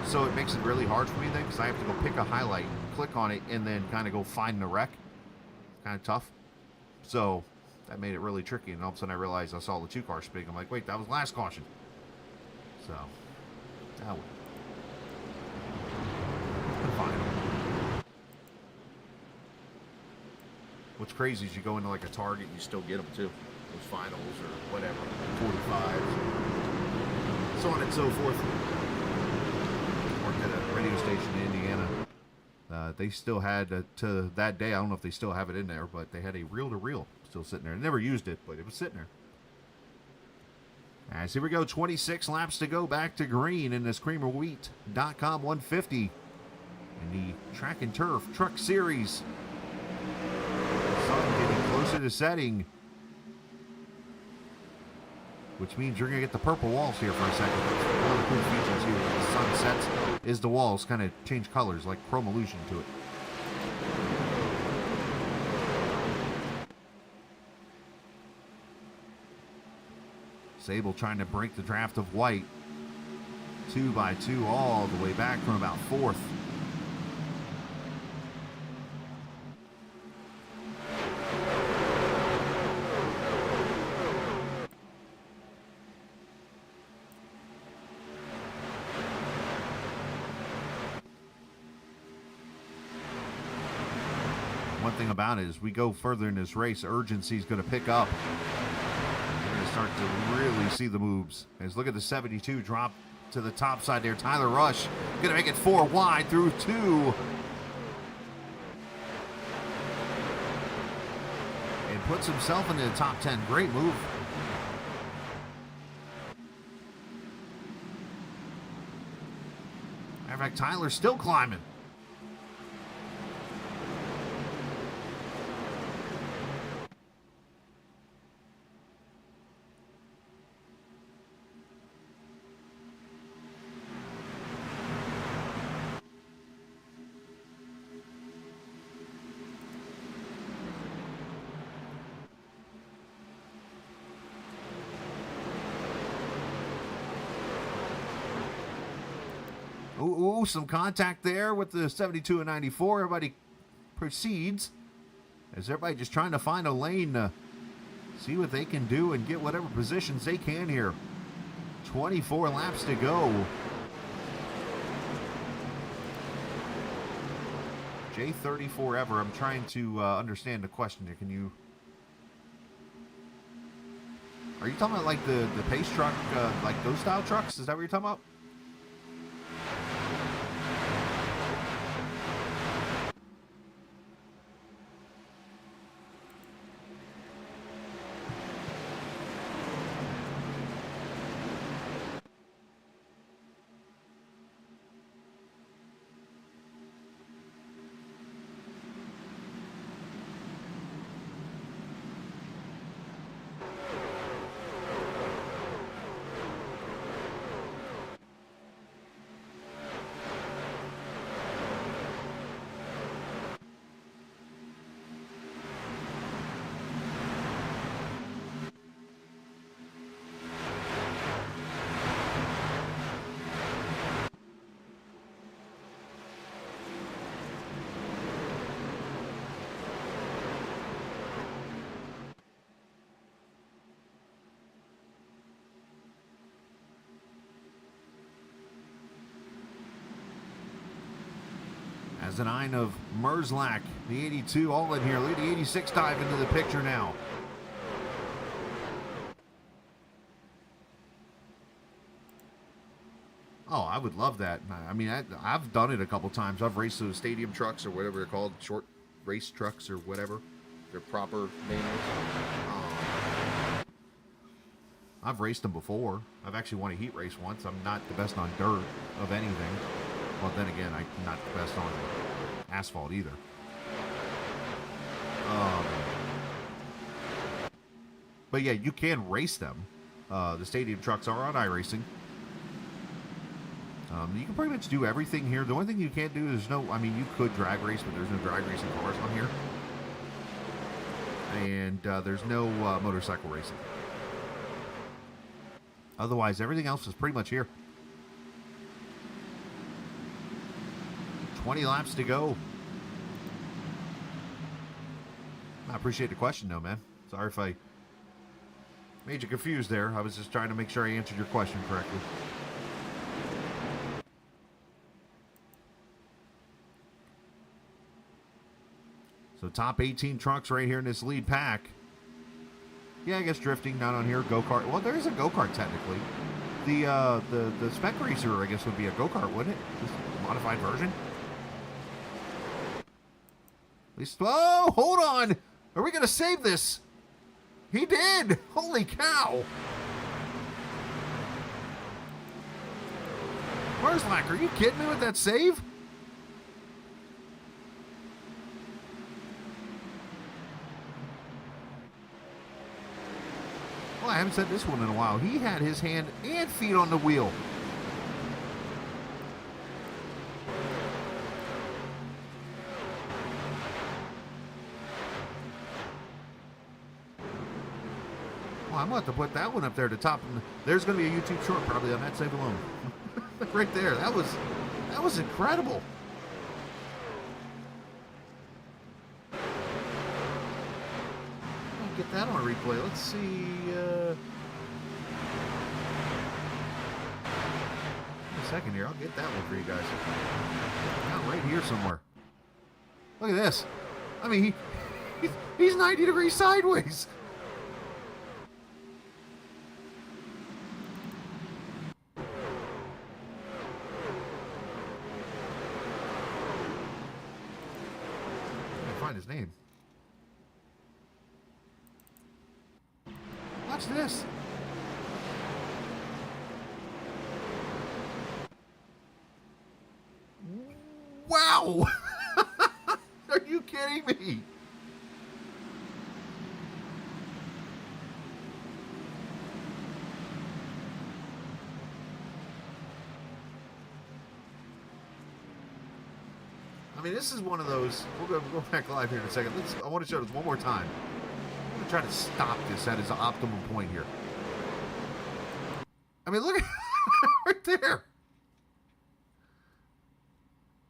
so it makes it really hard for me then because I have to go pick a highlight, click on it, and then kind of go find the wreck. Kind of tough, so that made it really tricky. And all of a sudden I realized I saw the 2 cars spinning. I'm like, wait, that was last caution. So that one final. What's crazy is you go into like a Target, you still get them too. Those finals or whatever, 45s, so on and so forth. Worked at a radio station in Indiana. They still had, to that day, I don't know if they still have it in there, but they had a reel-to-reel still sitting there. I never used it, but it was sitting there. All right, so here we go. 26 laps to go back to green in this CreamerWheat.com 150 in the Track and Turf Truck Series. Sun getting closer to setting, which means you're going to get the purple walls here for a second. One of the cool features here when the sun sets is the walls kind of change colors, like chrome illusion to it. Sable trying to break the draft of white. 2 by 2 all the way back from about 4th. One thing about it is we go further in this race, urgency is going to pick up. We're going to start to really see the moves. As look at the 72 drop to the top side there. Tyler Rush going to make it 4 wide through 2. And puts himself into the top 10. Great move. Matter of fact, Tyler's still climbing. Ooh, some contact there with the 72 and 94. Everybody proceeds as everybody just trying to find a lane to see what they can do and get whatever positions they can here. 24 laps to go. J30 Ever. I'm trying to understand the question here. Can you... Are you talking about like the pace truck, like those style trucks? Is that what you're talking about? There's a 9 of Merzlak, the 82, all in here. Look at the 86 dive into the picture now. Oh, I would love that. I mean, I've done it a couple times. I've raced those stadium trucks or whatever they're called, short race trucks or whatever their proper name is. I've raced them before. I've actually won a heat race once. I'm not the best on dirt of anything. Well, then again, I'm not the best on asphalt either. But yeah, you can race them. The stadium trucks are on iRacing. You can pretty much do everything here. The only thing you can't do is you could drag race, but there's no drag racing cars on here. And there's no motorcycle racing. Otherwise, everything else is pretty much here. 20 laps to go. I appreciate the question, though, man. Sorry if I made you confused there. I was just trying to make sure I answered your question correctly. So top 18 trucks right here in this lead pack. Yeah, I guess drifting not on here. Go-kart. Well, there is a go-kart technically. The spec racer, I guess, would be a go-kart, wouldn't it? Just a modified version. At least. Oh, hold on. Are we gonna save this? He did. Holy cow. Merzlak, are you kidding me with that save? Well, I haven't said this one in a while. He had his hand and feet on the wheel. Well, I'm going to have to put that one up there at the top. There's going to be a YouTube short probably on that save alone. Right there. That was incredible. Get that on replay. Let's see. A second here. I'll get that one for you guys. Out right here somewhere. Look at this. I mean, he's 90 degrees sideways. I can't find his name. Watch this. Wow! Are you kidding me? I mean, this is one of those. We'll go back live here in a second. I want to show this one more time. I'm going to try to stop this at its optimum point here. I mean, look at right there.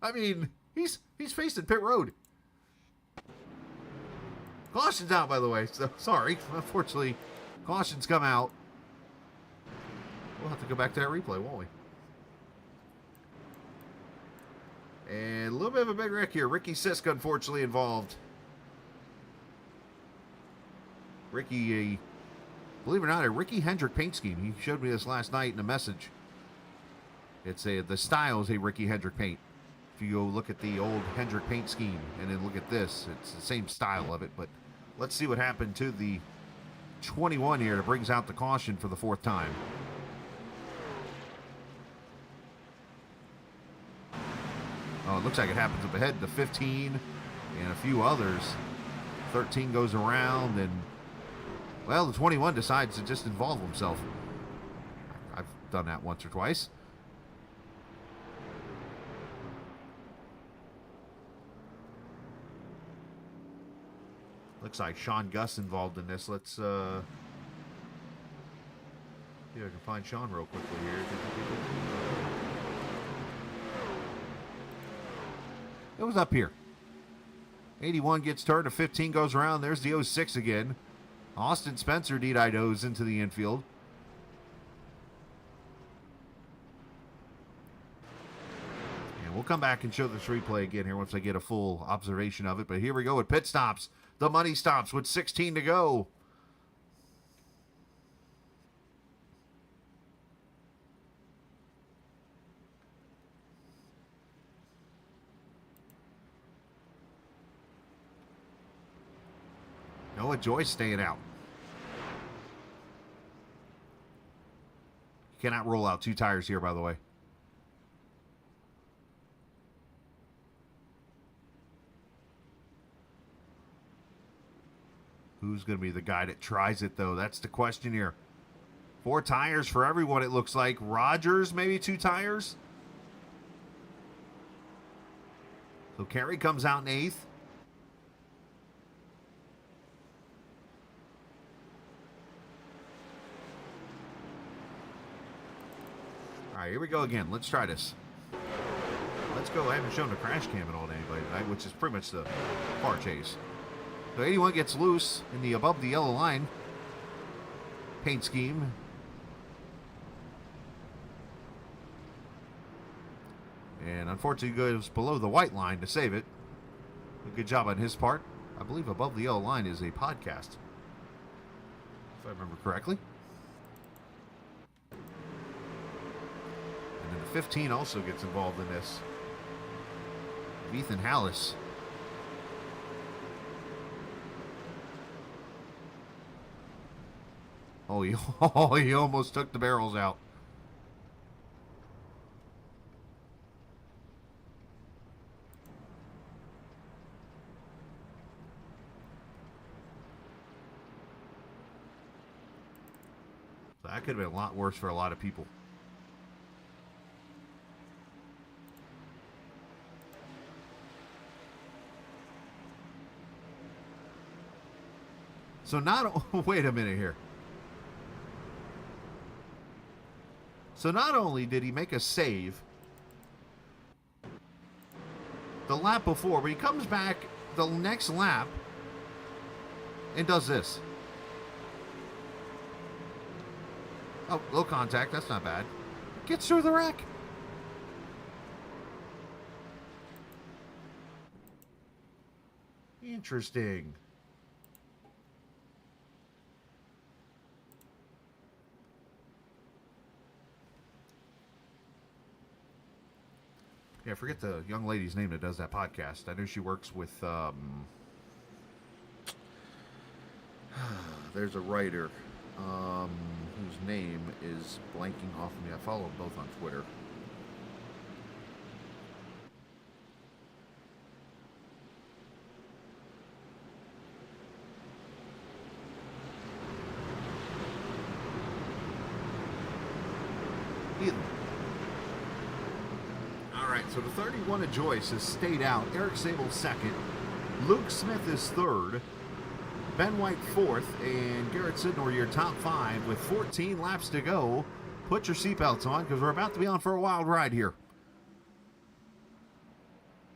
I mean, he's facing pit road. Caution's out, by the way. So sorry. Unfortunately, caution's come out. We'll have to go back to that replay, won't we? And a little bit of a big wreck here. Ricky Siska, unfortunately, involved. Ricky, believe it or not, a Ricky Hendrick paint scheme. He showed me this last night in a message. The style is a Ricky Hendrick paint. If you go look at the old Hendrick paint scheme and then look at this, it's the same style of it. But let's see what happened to the 21 here that brings out the caution for the fourth time. Oh, it looks like it happens up ahead. The 15 and a few others. 13 goes around, and, well, the 21 decides to just involve himself. I've done that once or twice. Looks like Sean Gus involved in this. Let's see if I can find Sean real quickly here. It was up here. 81 gets turned, a 15 goes around. There's the 06 again. Austin Spencer D-Didos into the infield. We'll come back and show this replay again here once I get a full observation of it. But here we go with pit stops. The money stops with 16 to go. Noah Joyce staying out. You cannot roll out 2 tires here, by the way. Who's going to be the guy that tries it, though? That's the question here. 4 tires for everyone, it looks like. Rogers, maybe 2 tires. So Carey comes out in 8th. All right, here we go again. Let's try this. Let's go. I haven't shown the crash cam at all to anybody tonight, which is pretty much the car chase. So 81 gets loose in the above the yellow line paint scheme. And unfortunately goes below the white line to save it. A good job on his part. I believe above the yellow line is a podcast, if I remember correctly. And then the 15 also gets involved in this. Ethan Hallis. Oh, he almost took the barrels out. So that could have been a lot worse for a lot of people. So wait a minute here. So not only did he make a save the lap before, but he comes back the next lap and does this. Oh, low contact. That's not bad. Gets through the wreck. Interesting. Yeah, I forget the young lady's name that does that podcast. I know she works with, there's a writer, whose name is blanking off of me. I follow them both on Twitter. Either. So the 31 of Joyce has stayed out. Eric Sable second. Luke Smith is third. Ben White fourth. And Garrett Sidnor, your top 5 with 14 laps to go. Put your seatbelts on because we're about to be on for a wild ride here.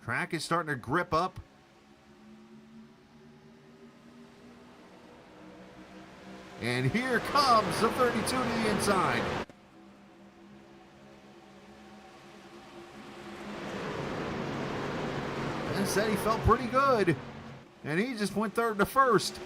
Track is starting to grip up. And here comes the 32 to the inside. Said he felt pretty good, and he just went third to first.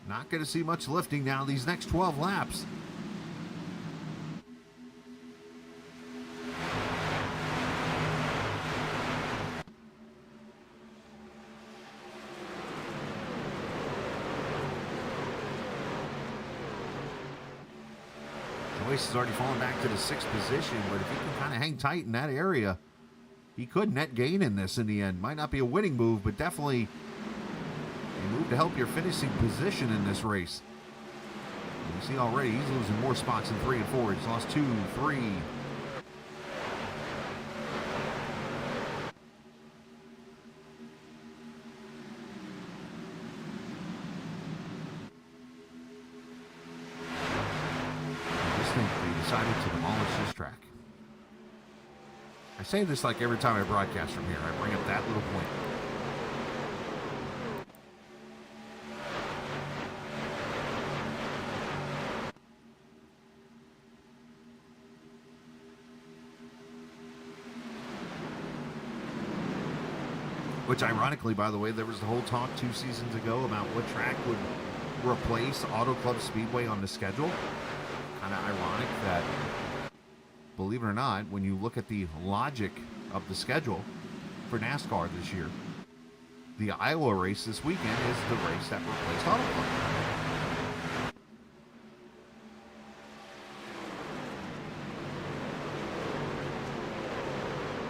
Not going to see much lifting now these next 12 laps. Joyce has already fallen back to the 6th position, but if he can kind of hang tight in that area, he could net gain in this in the end. Might not be a winning move, but definitely a move to help your finishing position in this race. And you see already he's losing more spots in 3 and 4. He's lost 2, 3. decided to demolish this track. I say this like every time I broadcast from here. I bring up that little point. Which, ironically, by the way, there was the whole talk 2 seasons ago about what track would replace Auto Club Speedway on the schedule. Kind of ironic that, believe it or not, when you look at the logic of the schedule for NASCAR this year, the Iowa race this weekend is the race that replaced Auto Club.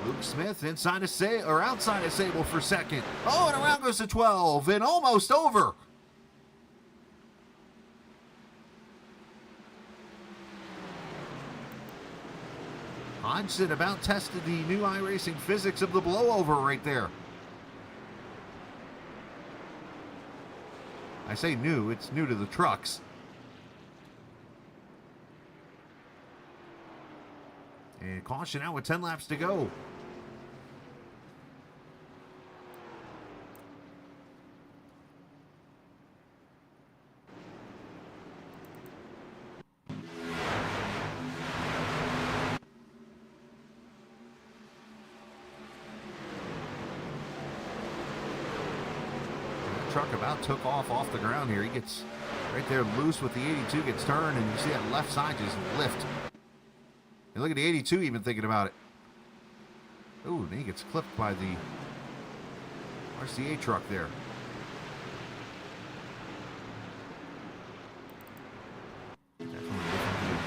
Luke Smith inside of outside of Sable for second. Oh, and around goes to 12 and almost over. Hodgson about tested the new iRacing physics of the blowover right there. I say new, it's new to the trucks. And caution out with 10 laps to go. Truck about took off the ground here. He gets right there loose with the 82, gets turned, and you see that left side just lift. And look at the 82 even thinking about it. Ooh, and he gets clipped by the RCA truck there. Definitely a different view.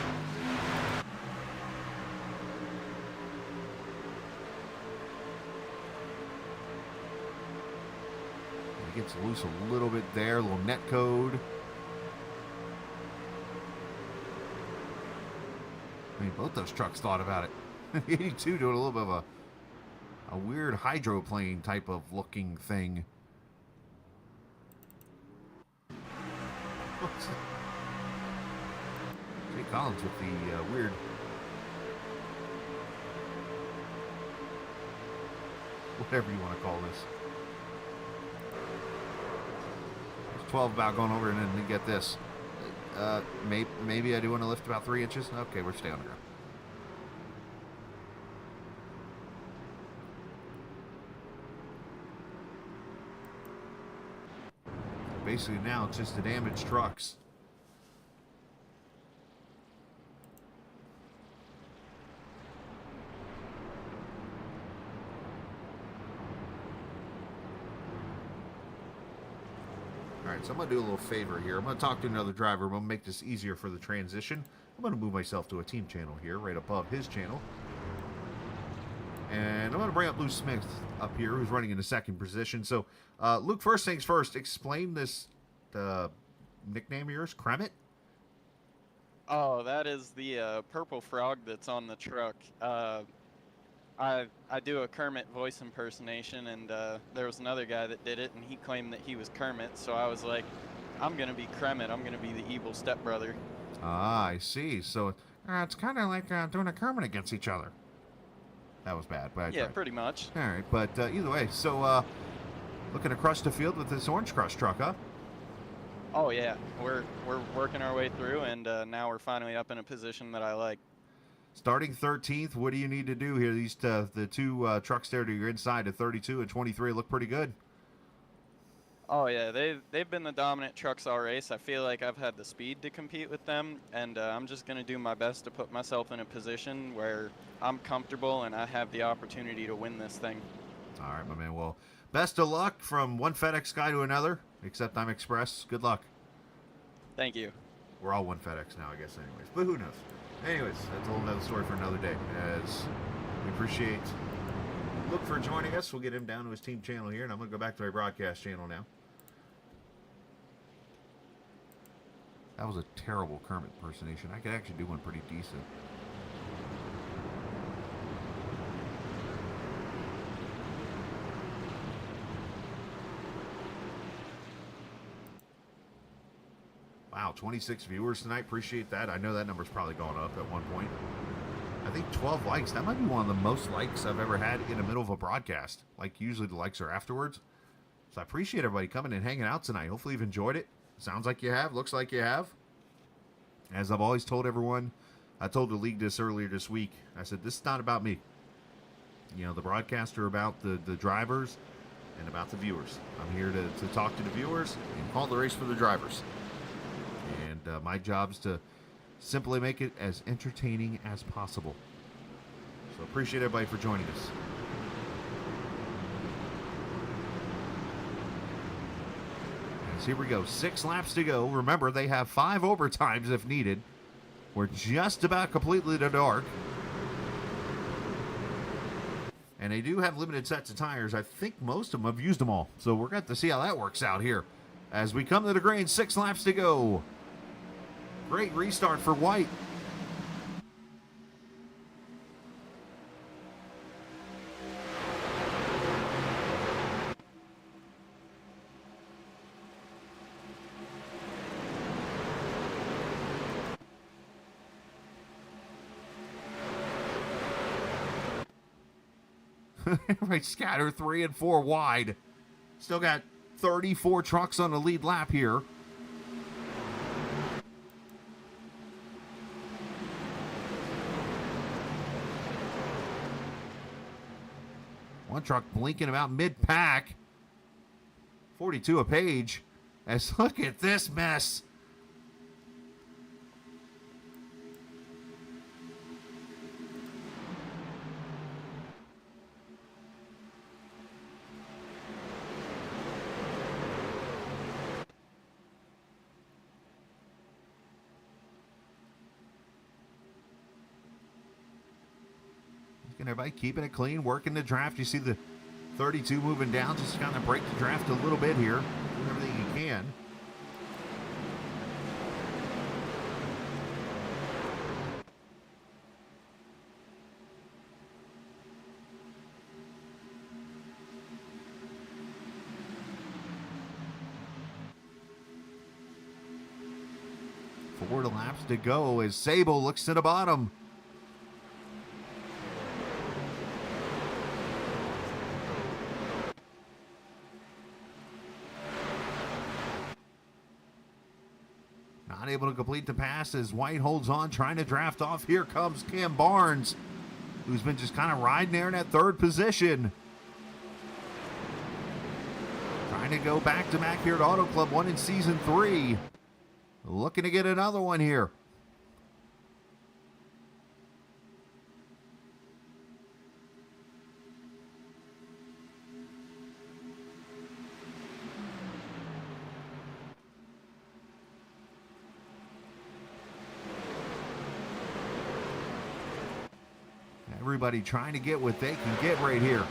He gets loose a little bit there, a little net code. I mean, both those trucks thought about it. The 82 doing a little bit of a weird hydroplane type of looking thing. Jay Collins with the weird. Whatever you want to call this. There's 12 about going over, and then we get this. Maybe I do want to lift about 3 inches. Okay, we're staying on the ground. Basically now it's just the damaged trucks. Alright, so I'm going to do a little favor here. I'm going to talk to another driver. I'm going to make this easier for the transition. I'm going to move myself to a team channel here, right above his channel. And I'm going to bring up Luke Smith up here, who's running in the second position. So, Luke, first things first, explain this nickname of yours, Kremet? Oh, that is the purple frog that's on the truck. I do a Kermit voice impersonation, and there was another guy that did it, and he claimed that he was Kermit, so I was like, I'm going to be Kremet. I'm going to be the evil stepbrother. Ah, I see. So, it's kind of like doing a Kermit against each other. That was bad, but I yeah, tried. pretty much. All right, but either way, so looking to crush the field with this Orange Crush truck, huh? Oh yeah, we're working our way through, and now we're finally up in a position that I like. Starting 13th, what do you need to do here? These the two trucks there to your inside at 32 and 23 look pretty good. Oh yeah, they've been the dominant trucks all race. I feel like I've had the speed to compete with them, and I'm just gonna do my best to put myself in a position where I'm comfortable and I have the opportunity to win this thing. All right, my man. Well, best of luck from one FedEx guy to another, except I'm Express. Good luck. Thank you. We're all one FedEx now, I guess, anyways. But who knows? Anyways, that's a whole other story for another day. As we appreciate Luke for joining us. We'll get him down to his team channel here, and I'm going to go back to my broadcast channel now. That was a terrible Kermit impersonation. I could actually do one pretty decent. Wow, Wow, 26 viewers tonight. Appreciate that. I know that number's probably gone up at one point. I think 12 likes. That might be one of the most likes I've ever had in the middle of a broadcast. Like, usually the likes are afterwards. So I appreciate everybody coming and hanging out tonight. Hopefully you've enjoyed it. Sounds like you have. Looks like you have. As I've always told everyone, I told the league this earlier this week. I said, this is not about me. You know, the broadcasts are about the drivers and about the viewers. I'm here to talk to the viewers and call the race for the drivers. And my job's to simply make it as entertaining as possible. So appreciate everybody for joining us. As here we go, 6 laps to go. Remember, they have 5 overtimes if needed. We're just about completely in the dark. And they do have limited sets of tires. I think most of them have used them all. So we're going to see how that works out here. As we come to the green, 6 laps to go. Great restart for White. Right, scatter 3 and 4 wide. Still got 34 trucks on the lead lap here. One truck blinking about mid-pack. 42 a page. As look at this mess. Everybody keeping it clean, working the draft. You see the 32 moving down, just kind of break the draft a little bit here. Do everything you can. Four laps to go as Sable looks to the bottom. Not able to complete the pass as White holds on, trying to draft off. Here comes Cam Barnes, who's been just kind of riding there in that third position. Trying to go back-to-back here at Auto Club, one in Season 3. Looking to get another one here. Everybody trying to get what they can get right here.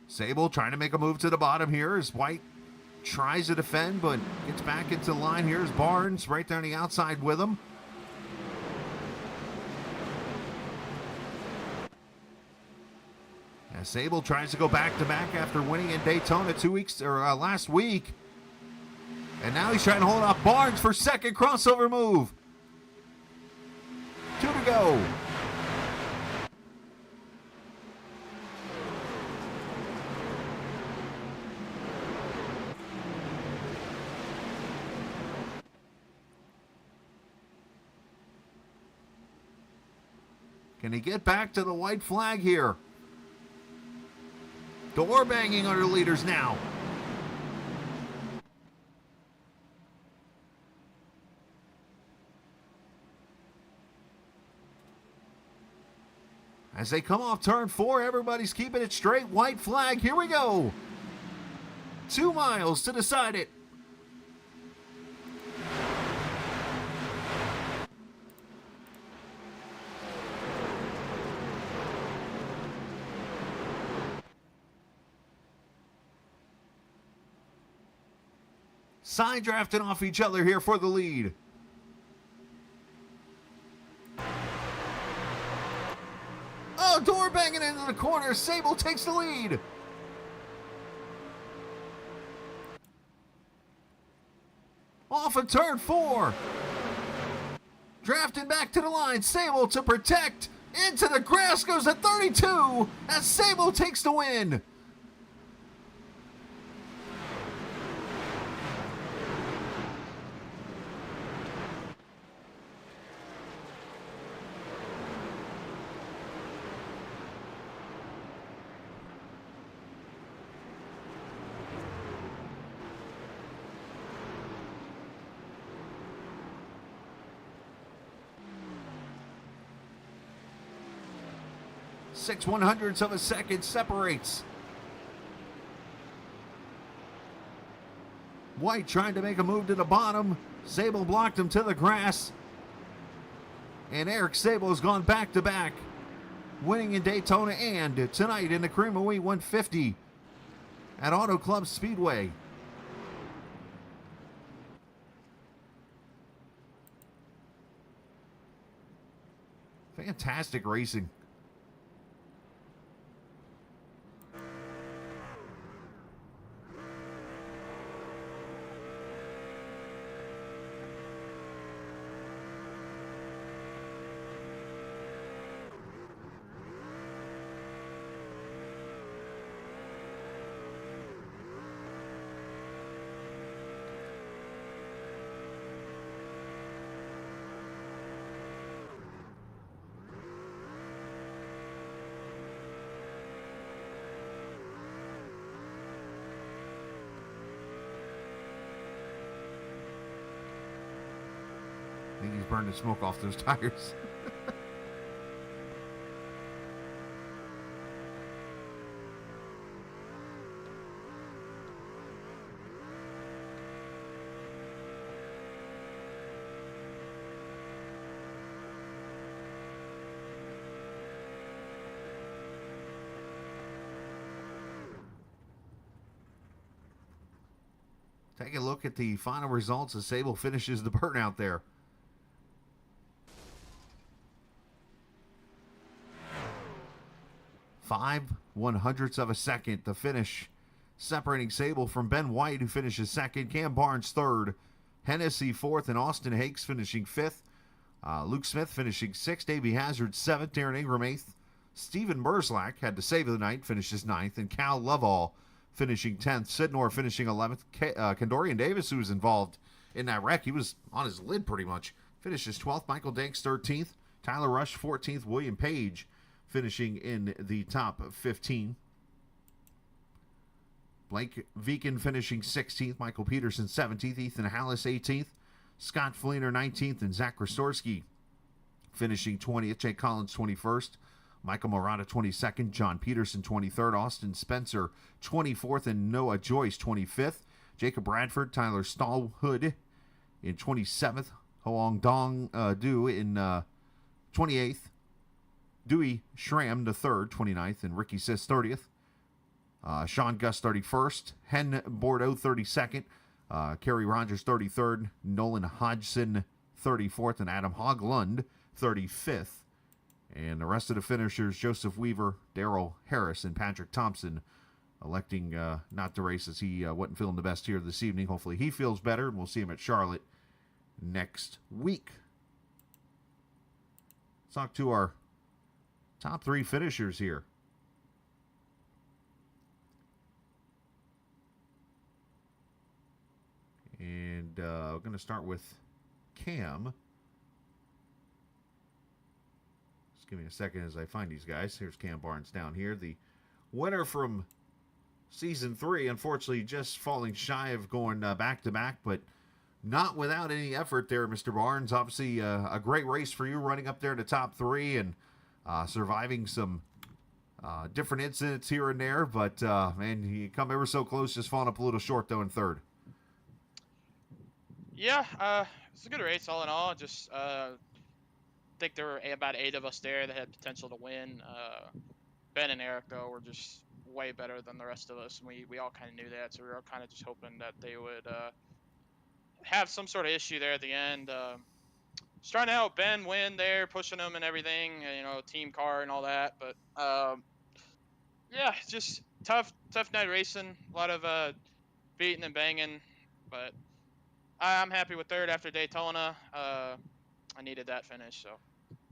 Sable trying to make a move to the bottom here as White tries to defend, but gets back into line. Here's Barnes right there on the outside with him. As Sable tries to go back-to-back after winning in Daytona last week. And now he's trying to hold off Barnes for second crossover move. 2 to go. Can he get back to the white flag here? Door banging under leaders now. As they come off turn 4, everybody's keeping it straight. White flag, here we go. 2 miles to decide it. Side drafting off each other here for the lead. Oh, door banging into the corner. Sable takes the lead. off of turn 4. Drafted back to the line. Sable to protect. Into the grass goes a 32 as Sable takes the win. Six 100ths of a second separates. White trying to make a move to the bottom. Sable blocked him to the grass. And Eric Sable has gone back to back, winning in Daytona and tonight in the Cream of Wheat 150 at Auto Club Speedway. Fantastic racing. I think he's burned the smoke off those tires. Take a look at the final results as Sable finishes the burnout there. 5 100ths of a second to finish, separating Sable from Ben White, who finishes second, Cam Barnes third, Hennessy fourth, and Austin Hakes finishing fifth. Luke Smith finishing sixth, Davey Hazard seventh, Darren Ingram eighth. Steven Merzlak had to save the night, finishes ninth, and Cal Lovall finishing 10th. Sidnor finishing 11th. Kendorian Davis, who was involved in that wreck, he was on his lid pretty much, finishes 12th. Michael Danks 13th. Tyler Rush 14th. William Page finishing in the top 15. Blake Viken finishing 16th. Michael Peterson 17th. Ethan Hallis 18th. Scott Fleener 19th. And Zach Krastorski finishing 20th. Jake Collins 21st. Michael Morata 22nd. John Peterson 23rd. Austin Spencer 24th. And Noah Joyce 25th. Jacob Bradford, Tyler Stallhood in 27th. Hoang Dong Du in 28th. Dewey Schramm the third, 29th, and Ricky Sis 30th. Sean Gus 31st. Hen Bordeaux 32nd. Kerry Rogers 33rd. Nolan Hodgson 34th, and Adam Hoglund 35th. And the rest of the finishers, Joseph Weaver, Darrell Harris, and Patrick Thompson, electing not to race as he wasn't feeling the best here this evening. Hopefully he feels better, and we'll see him at Charlotte next week. Let's talk to our top three finishers here. And we're going to start with Cam. Just give me a second as I find these guys. Here's Cam Barnes down here. The winner from Season 3, unfortunately just falling shy of going back-to-back, but not without any effort there, Mr. Barnes. Obviously a great race for you, running up there to top 3 and surviving some different incidents here and there, but man, you come ever so close, just falling up a little short though in third. Yeah, it's a good race all in all. Just think there were about 8 of us there that had potential to win. Ben and Eric, though, were just way better than the rest of us, and we all kind of knew that, so we were kind of just hoping that they would have some sort of issue there at the end. Just trying to help Ben win there, pushing him and everything, you know, team car and all that, but yeah, just tough night racing, a lot of beating and banging, but I'm happy with third after Daytona. I needed that finish, so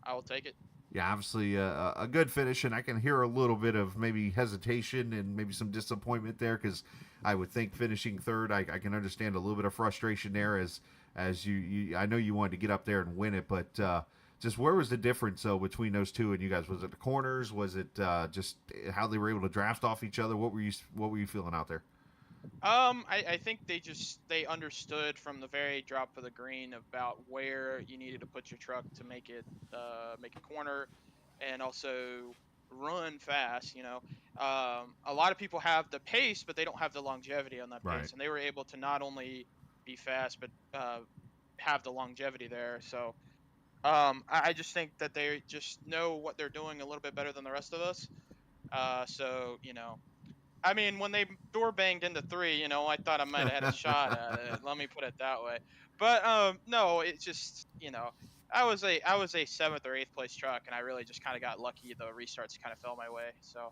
I will take it. Yeah, obviously a good finish, and I can hear a little bit of maybe hesitation and maybe some disappointment there, because I would think finishing third, I can understand a little bit of frustration there, as you I know you wanted to get up there and win it, but just where was the difference between those two and you guys? Was it the corners? Was it just how they were able to draft off each other? What were you feeling out there? I think they understood from the very drop of the green about where you needed to put your truck to make a corner, and also run fast. A lot of people have the pace, but they don't have the longevity on that pace, Right. and they were able to not only be fast, but have the longevity there. So I just think that they just know what they're doing a little bit better than the rest of us. So I mean, when they door banged into three, I thought I might have had a shot at it. Let me put it that way. But no, it's just I was a seventh or eighth place truck, and I really just kind of got lucky. The restarts kind of fell my way. So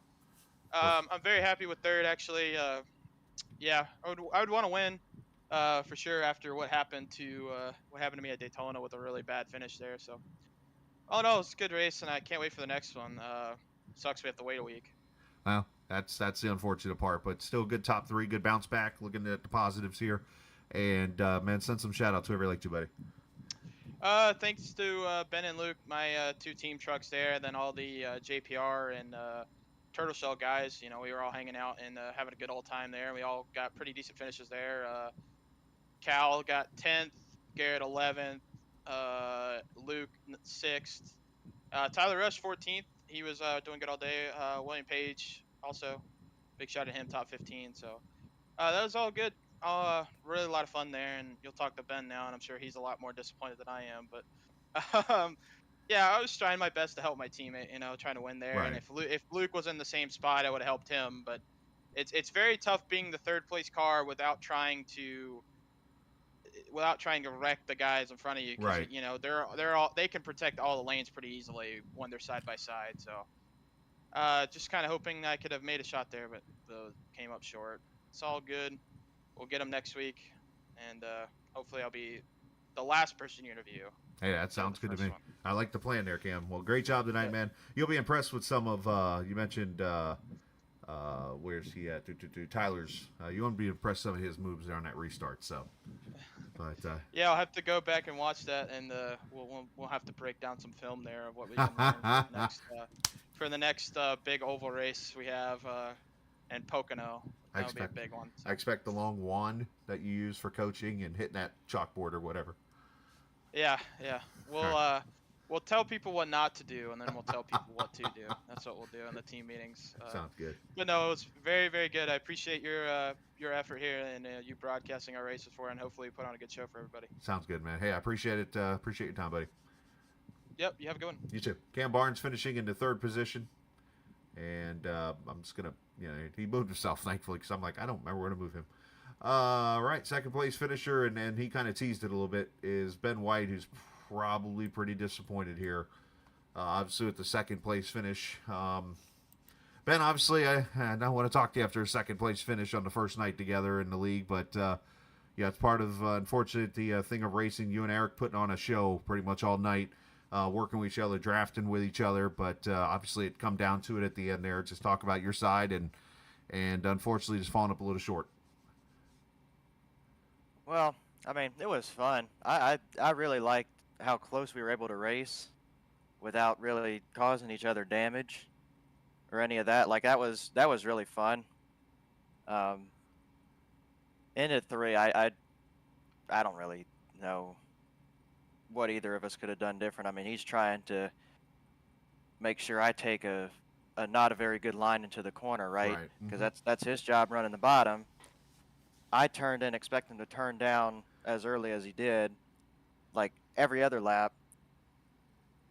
I'm very happy with third, actually. Yeah, I would want to win, for sure, after what happened to me at Daytona with a really bad finish there. So oh no, it's a good race, and I can't wait for the next one. Sucks we have to wait a week. Well, that's the unfortunate part, but still good top three, good bounce back. Looking at the positives here, and man, send some shout out to everybody like you, buddy. Thanks to Ben and Luke, my two team trucks there, and then all the JPR and Turtle Shell guys. We were all hanging out and having a good old time there. We all got pretty decent finishes there. Cal got 10th, Garrett 11th, Luke 6th, Tyler Rush 14th. He was doing good all day. William Page also, big shout at him, top 15. So that was all good. Really a lot of fun there, and you'll talk to Ben now, and I'm sure he's a lot more disappointed than I am. But yeah, I was trying my best to help my teammate, trying to win there. Right. And if Luke was in the same spot, I would have helped him. But it's very tough being the third place car without trying to wreck the guys in front of you, because Right. they can protect all the lanes pretty easily when they're side by side. So just kind of hoping I could have made a shot there, but came up short. It's all good. We'll get them next week, and hopefully I'll be the last person you interview. Hey, that sounds good to first me. one. I like the plan there, Cam. Well, great job tonight, man. You'll be impressed with some of you mentioned where's he at? Tyler's. You won't be impressed with some of his moves there on that restart. So, but Yeah, I'll have to go back and watch that, and we'll have to break down some film there of what we can learn for the next big oval race we have in Pocono. That'll be a big one. I expect the long wand that you use for coaching and hitting that chalkboard or whatever. Yeah. We'll tell people what not to do, and then we'll tell people what to do. That's what we'll do in the team meetings. Sounds good. But no, it was very, very good. I appreciate your effort here and you broadcasting our races for, and hopefully put on a good show for everybody. Sounds good, man. Hey, I appreciate it. Appreciate your time, buddy. Yep, you have a good one. You too. Cam Barnes finishing into third position, and I'm just gonna, he moved himself thankfully, because I'm like, I don't remember where to move him. Right, second place finisher, and he kind of teased it a little bit, is Ben White, who's probably pretty disappointed here. Obviously with the second place finish. Ben, obviously, I don't want to talk to you after a second place finish on the first night together in the league, but yeah, it's part of, unfortunately, the thing of racing. You and Eric putting on a show pretty much all night, working with each other, drafting with each other, but obviously it come down to it at the end there. Just talk about your side, and unfortunately just falling up a little short. Well, I mean, it was fun. I really liked how close we were able to race without really causing each other damage or any of that. Like that was really fun. Into three, I don't really know what either of us could have done different. I mean, he's trying to make sure I take a not a very good line into the corner, right? Because that's his job, running the bottom. I turned in expecting to turn down as early as he did, like every other lap.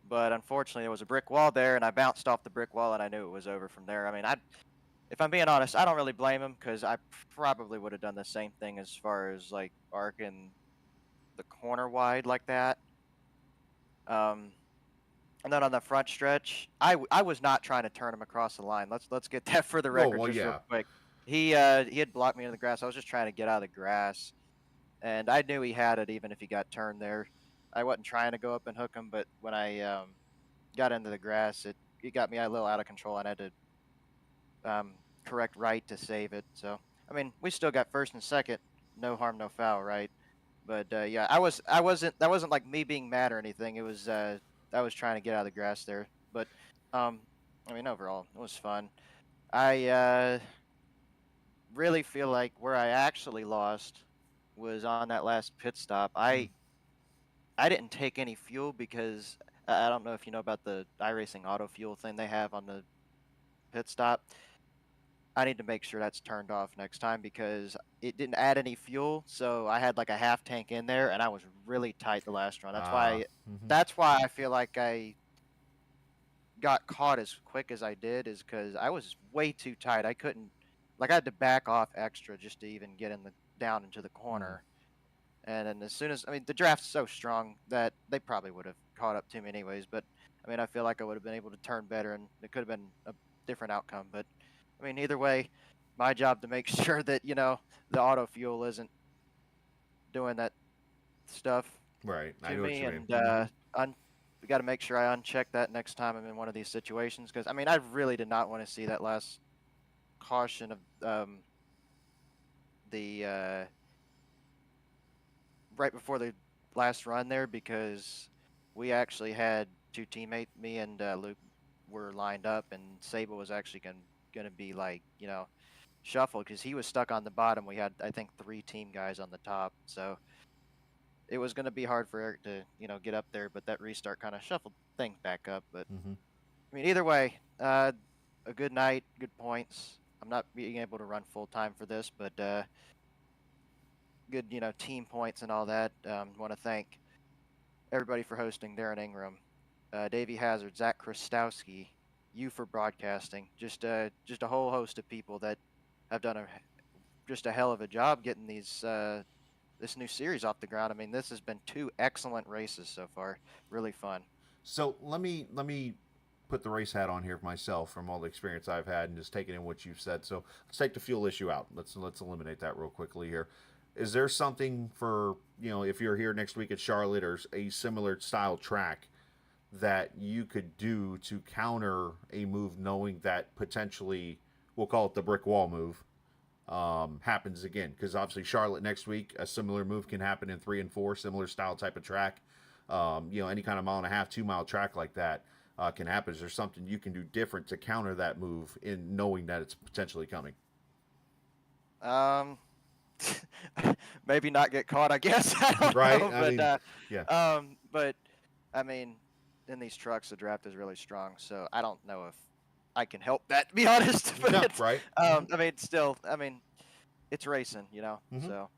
But unfortunately, there was a brick wall there, and I bounced off the brick wall, and I knew it was over from there. I mean, if I'm being honest, I don't really blame him, because I probably would have done the same thing as far as like arcing the corner wide like that. And then on the front stretch, I was not trying to turn him across the line. Let's get that for the record real quick. He had blocked me in the grass. I was just trying to get out of the grass and I knew he had it even if he got turned there. I wasn't trying to go up and hook him, but when I got into the grass, it got me a little out of control, and I had to correct right to save it. So I mean, we still got first and second, no harm, no foul, right? But yeah, that wasn't like me being mad or anything. It was I was trying to get out of the grass there. But um, I mean, overall, it was fun. I really feel like where I actually lost was on that last pit stop. I didn't take any fuel because I don't know if you know about the iRacing auto fuel thing they have on the pit stop. I need to make sure that's turned off next time because it didn't add any fuel, so I had like a half tank in there and I was really tight the last run. Mhm. That's why I feel like I got caught as quick as I did is because I was way too tight. I couldn't like I had to back off extra just to even get in the down into the corner. And then as soon as I mean the draft's so strong that they probably would have caught up to me anyways. But I mean I feel like I would have been able to turn better and it could have been a different outcome. But I mean either way, my job to make sure that the auto fuel isn't doing that stuff Right. I to know what me, you mean. and we got to make sure I uncheck that next time I'm in one of these situations because I mean I really did not want to see that last caution of the right before the last run there because we actually had two teammates, me and Luke, were lined up, and Sable was actually gonna be like shuffled because he was stuck on the bottom. We had I think three team guys on the top, so it was gonna be hard for Eric to get up there. But that restart kind of shuffled things back up. But Hmm. I mean either way, a good night, good points. I'm not being able to run full time for this, but good team points and all that. Want to thank everybody for hosting, Darren Ingram, Davey Hazard, Zach Krastowski, you for broadcasting, just a whole host of people that have done just a hell of a job getting this new series off the ground. I mean, this has been two excellent races so far. Really fun. So let me put the race hat on here for myself from all the experience I've had and just taking in what you've said. So let's take the fuel issue out. Let's eliminate that real quickly here. Is there something for if you're here next week at Charlotte or a similar style track that you could do to counter a move, knowing that potentially we'll call it the brick wall move happens again? Because obviously Charlotte next week, a similar move can happen in 3 and 4, similar style type of track. Any kind of 1.5 mile, 2 mile track like that can happen. Is there something you can do different to counter that move in knowing that it's potentially coming? Um, maybe not get caught, I guess. I don't Right? know, I but mean, yeah. but I mean, in these trucks, the draft is really strong, so I don't know if I can help that. To be honest, No, but right? I mean, still, I mean, it's racing, Mhm. so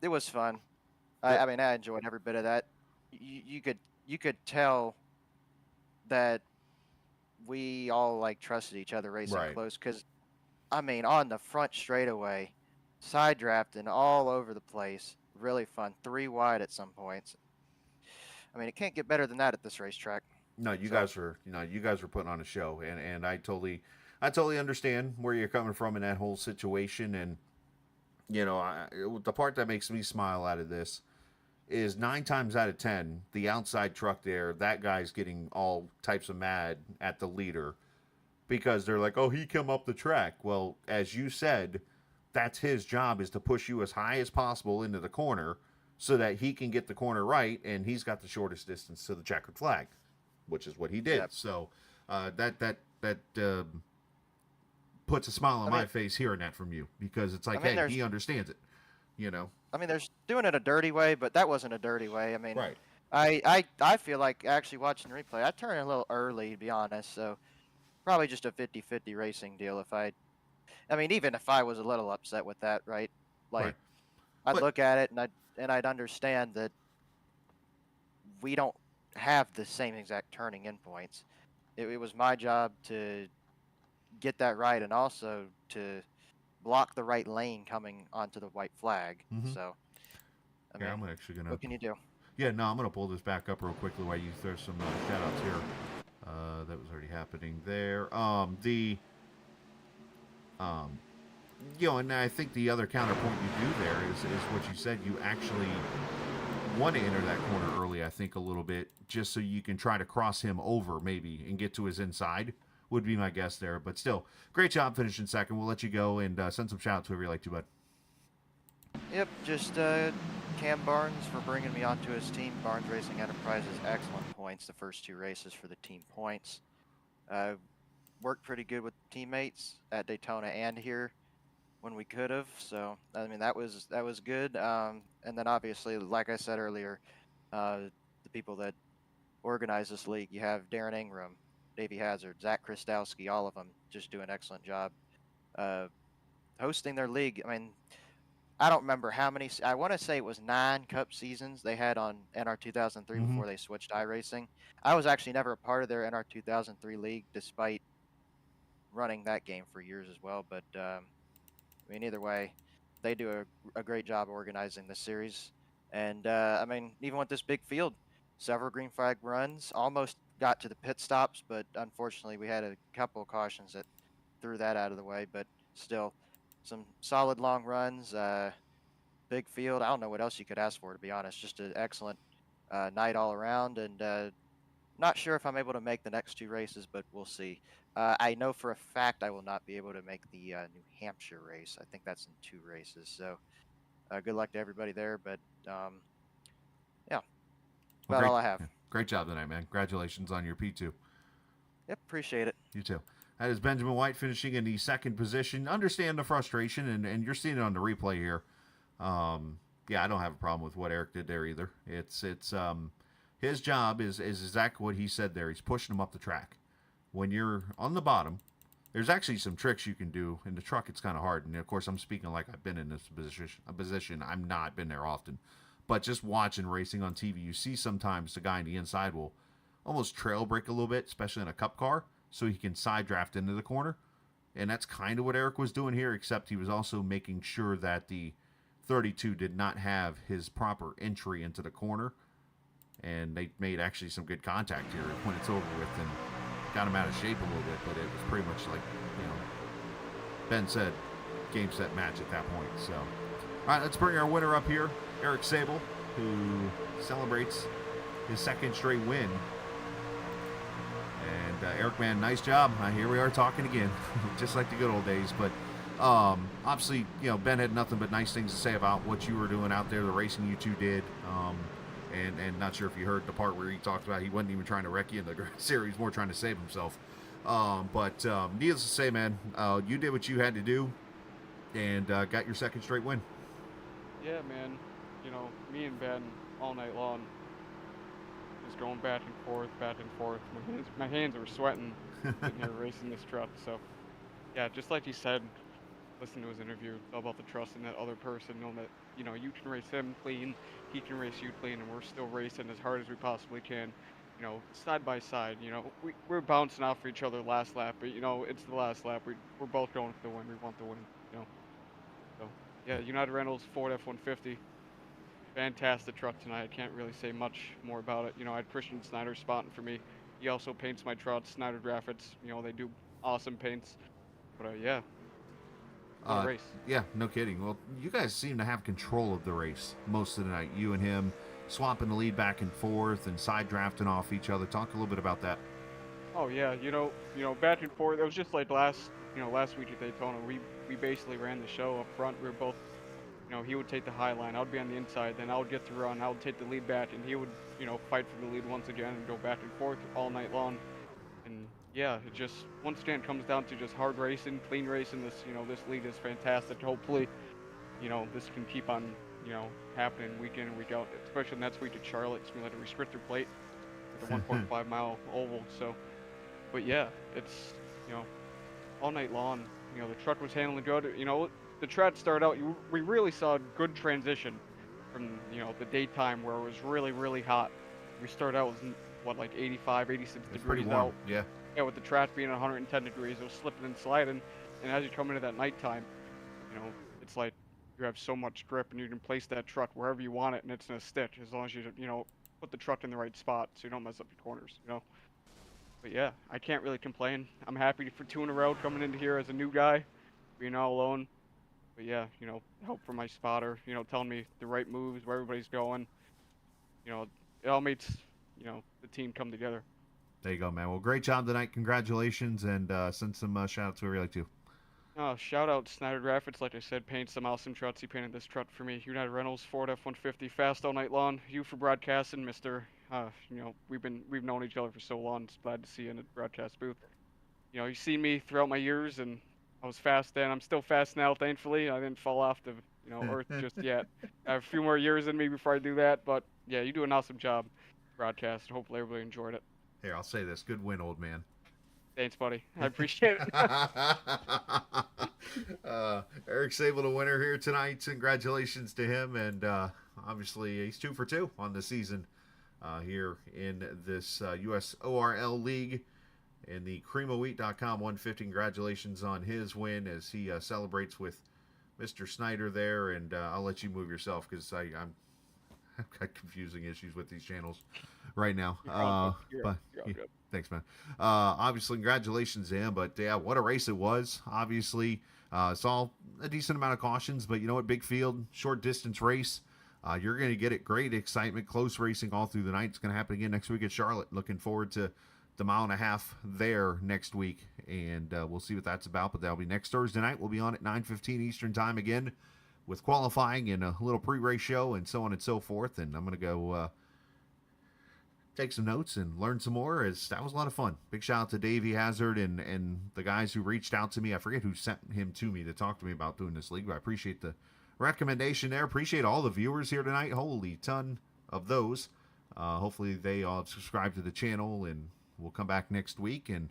it was fun. Yeah. I mean, I enjoyed every bit of that. You could tell that we all like trusted each other racing Right. close because I mean, on the front straightaway, side drafting all over the place. Really fun. 3 wide at some points. I mean, it can't get better than that at this racetrack. No, you So, guys were you guys were putting on a show, and I totally understand where you're coming from in that whole situation. And the part that makes me smile out of this is 9 times out of 10, the outside truck there, that guy's getting all types of mad at the leader because they're like, oh, he come up the track. Well, as you said, that's his job, is to push you as high as possible into the corner so that he can get the corner right, and he's got the shortest distance to the checkered flag, which is what he did. yep. So that puts a smile on I my mean, face hearing that from you, because it's I like, mean, hey, he understands it, you know? they're doing it a dirty way, but that wasn't a dirty way. I mean, Right. I feel like actually watching the replay, I turned a little early, to be honest. So probably just a 50-50 racing deal. I mean, even if I was a little upset with that, right? Right. Like, I'd But look at it and I'd understand that we don't have the same exact turning in points. It was my job to get that right and also to block the right lane coming onto the white flag. Mhm. So, I Here, mean, I'm actually gonna. what can you do? Yeah, no, I'm gonna pull this back up real quickly while you throw some shout outs here. That was already happening there. The and I think the other counterpoint you do there is what you said. You actually want to enter that corner early, I think, a little bit, just so you can try to cross him over maybe and get to his inside, would be my guess there. But still, great job finishing second. We'll let you go and send some shout outs whoever you like to, bud. Yep, just Cam Barnes for bringing me onto his team. Barnes Racing Enterprises, excellent points the first 2 races for the team points. Worked pretty good with teammates at Daytona and here when we could have. So I mean that was good. And then obviously, like I said earlier, the people that organize this league, you have Darren Ingram, Davey Hazard, Zach Kristowski, all of them just do an excellent job hosting their league. I mean, I don't remember how many. I want to say it was 9 Cup seasons they had on NR 2003 before they switched iRacing. I was actually never a part of their NR 2003 league, despite running that game for years as well. But I mean, either way, they do a great job organizing this series. And I mean, even with this big field, several green flag runs, almost got to the pit stops, but unfortunately, we had a couple of cautions that threw that out of the way. But still, some solid long runs. Big field. I don't know what else you could ask for, to be honest. Just an excellent night all around, and not sure if I'm able to make the next 2 races, but we'll see. I know for a fact I will not be able to make the New Hampshire race. I think that's in 2 races. So good luck to everybody there. But yeah, Well, about all I have. Yeah, great job tonight, man. Congratulations on your P2. Yep, appreciate it. You too. That is Benjamin White finishing in the second position. Understand the frustration, and you're seeing it on the replay here. Yeah, I don't have a problem with what Eric did there either. It's his job is exactly what he said there. He's pushing him up the track. When you're on the bottom, there's actually some tricks you can do. In the truck, it's kind of hard. And, of course, I'm speaking like I've been in this position. I'm not been there often. But just watching racing on TV, you see sometimes the guy on the inside will almost trail brake a little bit, especially in a cup car, so he can side draft into the corner. And that's kind of what Eric was doing here, except he was also making sure that the 32 did not have his proper entry into the corner. And they made actually some good contact here when it's over with and got him out of shape a little bit, but it was pretty much like, Ben said, game, set, match at that point. So, all right, let's bring our winner up here, Eric Sable, who celebrates his second straight win. And Eric, man, nice job. Here we are talking again, just like the good old days. But obviously, Ben had nothing but nice things to say about what you were doing out there, the racing you two did. And not sure if you heard the part where he talked about he wasn't even trying to wreck you in the series, more trying to save himself. But needless to say, man, you did what you had to do and got your second straight win. Yeah, man. Me and Ben all night long, just going back and forth, back and forth. My hands were sweating in here racing this truck. So, yeah, just like he said, listen to his interview about the trust in that other person, knowing that you can race him clean, he can race you clean, and we're still racing as hard as we possibly can, side by side. We're bouncing off each other last lap, but it's the last lap. We're both going for the win. We want the win. So yeah, United Reynolds Ford F-150, fantastic truck tonight. I can't really say much more about it. I had Christian Snyder spotting for me. He also paints my trucks, Snyder Graphics. They do awesome paints. But yeah. Race. Yeah, no kidding. Well, you guys seem to have control of the race most of the night. You and him swapping the lead back and forth and side drafting off each other. Talk a little bit about that. Oh yeah, back and forth. It was just like last week at Daytona. We basically ran the show up front. We were both, he would take the high line. I would be on the inside. Then I would get the run. I would take the lead back, and he would, fight for the lead once again and go back and forth all night long. And yeah, it just once again comes down to just hard racing, clean racing. This league is fantastic. Hopefully, this can keep on, happening week in and week out. Especially next week at Charlotte, it's gonna be like a restrictor plate with a 1.5 mile oval. So, but yeah, it's all night long. The truck was handling good. The trad started out. We really saw a good transition from the daytime where it was really really hot. We started out with like 85, 86 degrees out. Yeah. Yeah, with the track being 110 degrees, it was slipping and sliding. And as you come into that nighttime, it's like you have so much grip and you can place that truck wherever you want it and it's in a stitch as long as you, put the truck in the right spot so you don't mess up your corners, But yeah, I can't really complain. I'm happy for 2 in a row coming into here as a new guy, being all alone. But yeah, you know, help from my spotter, you know, telling me the right moves, where everybody's going. You know, it all makes, you know, the team come together. There you go, man. Well, great job tonight. Congratulations, and send some shout-outs whoever you like to. Shout out Snyder Graphics, like I said, paint some awesome trucks. He painted this truck for me. United Reynolds, Ford F-150, fast all night long. You for broadcasting, Mister. You know, we've known each other for so long. It's glad to see you in the broadcast booth. You know, you've seen me throughout my years, and I was fast then. I'm still fast now, thankfully. I didn't fall off the earth just yet. I have a few more years in me before I do that, but yeah, you do an awesome job, broadcast. Hopefully everybody enjoyed it. Here, I'll say this. Good win, old man. Thanks, buddy. I appreciate it. Eric Sable, the winner here tonight. Congratulations to him, and obviously he's 2 for 2 on the season here in this USORL league in the creamowheat.com 150. Congratulations on his win as he celebrates with Mr. Snyder there, and I'll let you move yourself because I've got confusing issues with these channels right now. You're all good. Thanks, man. Obviously, congratulations to him, but yeah, what a race it was. Obviously, saw a decent amount of cautions, but you know what? Big field, short distance race. You're going to get it. Great excitement, close racing all through the night. It's going to happen again next week at Charlotte. Looking forward to the mile and a half there next week, and we'll see what that's about. But that'll be next Thursday night. We'll be on at 9:15 Eastern time again with qualifying and a little pre-race show and so on and so forth. And I'm going to go take some notes and learn some more, as that was a lot of fun. Big shout out to Davey Hazard and the guys who reached out to me. I forget who sent him to me to talk to me about doing this league, but I appreciate the recommendation there. Appreciate all the viewers here tonight. Holy ton of those. Hopefully they all subscribe to the channel, and we'll come back next week. And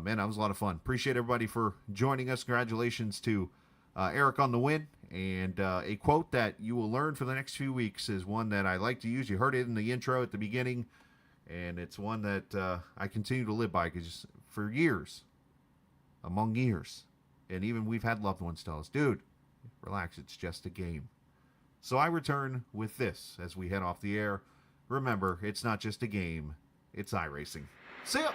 man, that was a lot of fun. Appreciate everybody for joining us. Congratulations to Eric on the win. And a quote that you will learn for the next few weeks is one that I like to use. You heard it in the intro at the beginning, and it's one that I continue to live by because for years, among years, and even we've had loved ones tell us, dude, relax, it's just a game. So I return with this as we head off the air. Remember, it's not just a game, it's iRacing. See ya!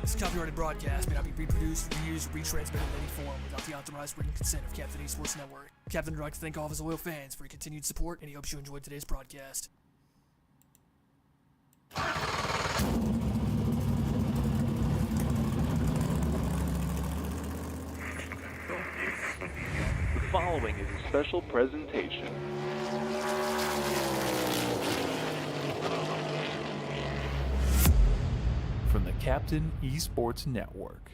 This copyrighted broadcast may not be reproduced, reused, or retransmitted in any form without the authorized written consent of Captain Esports Network. Captain would like to thank all of his loyal fans for your continued support, and he hopes you enjoyed today's broadcast. The following is a special presentation. From the Captain Esports Network.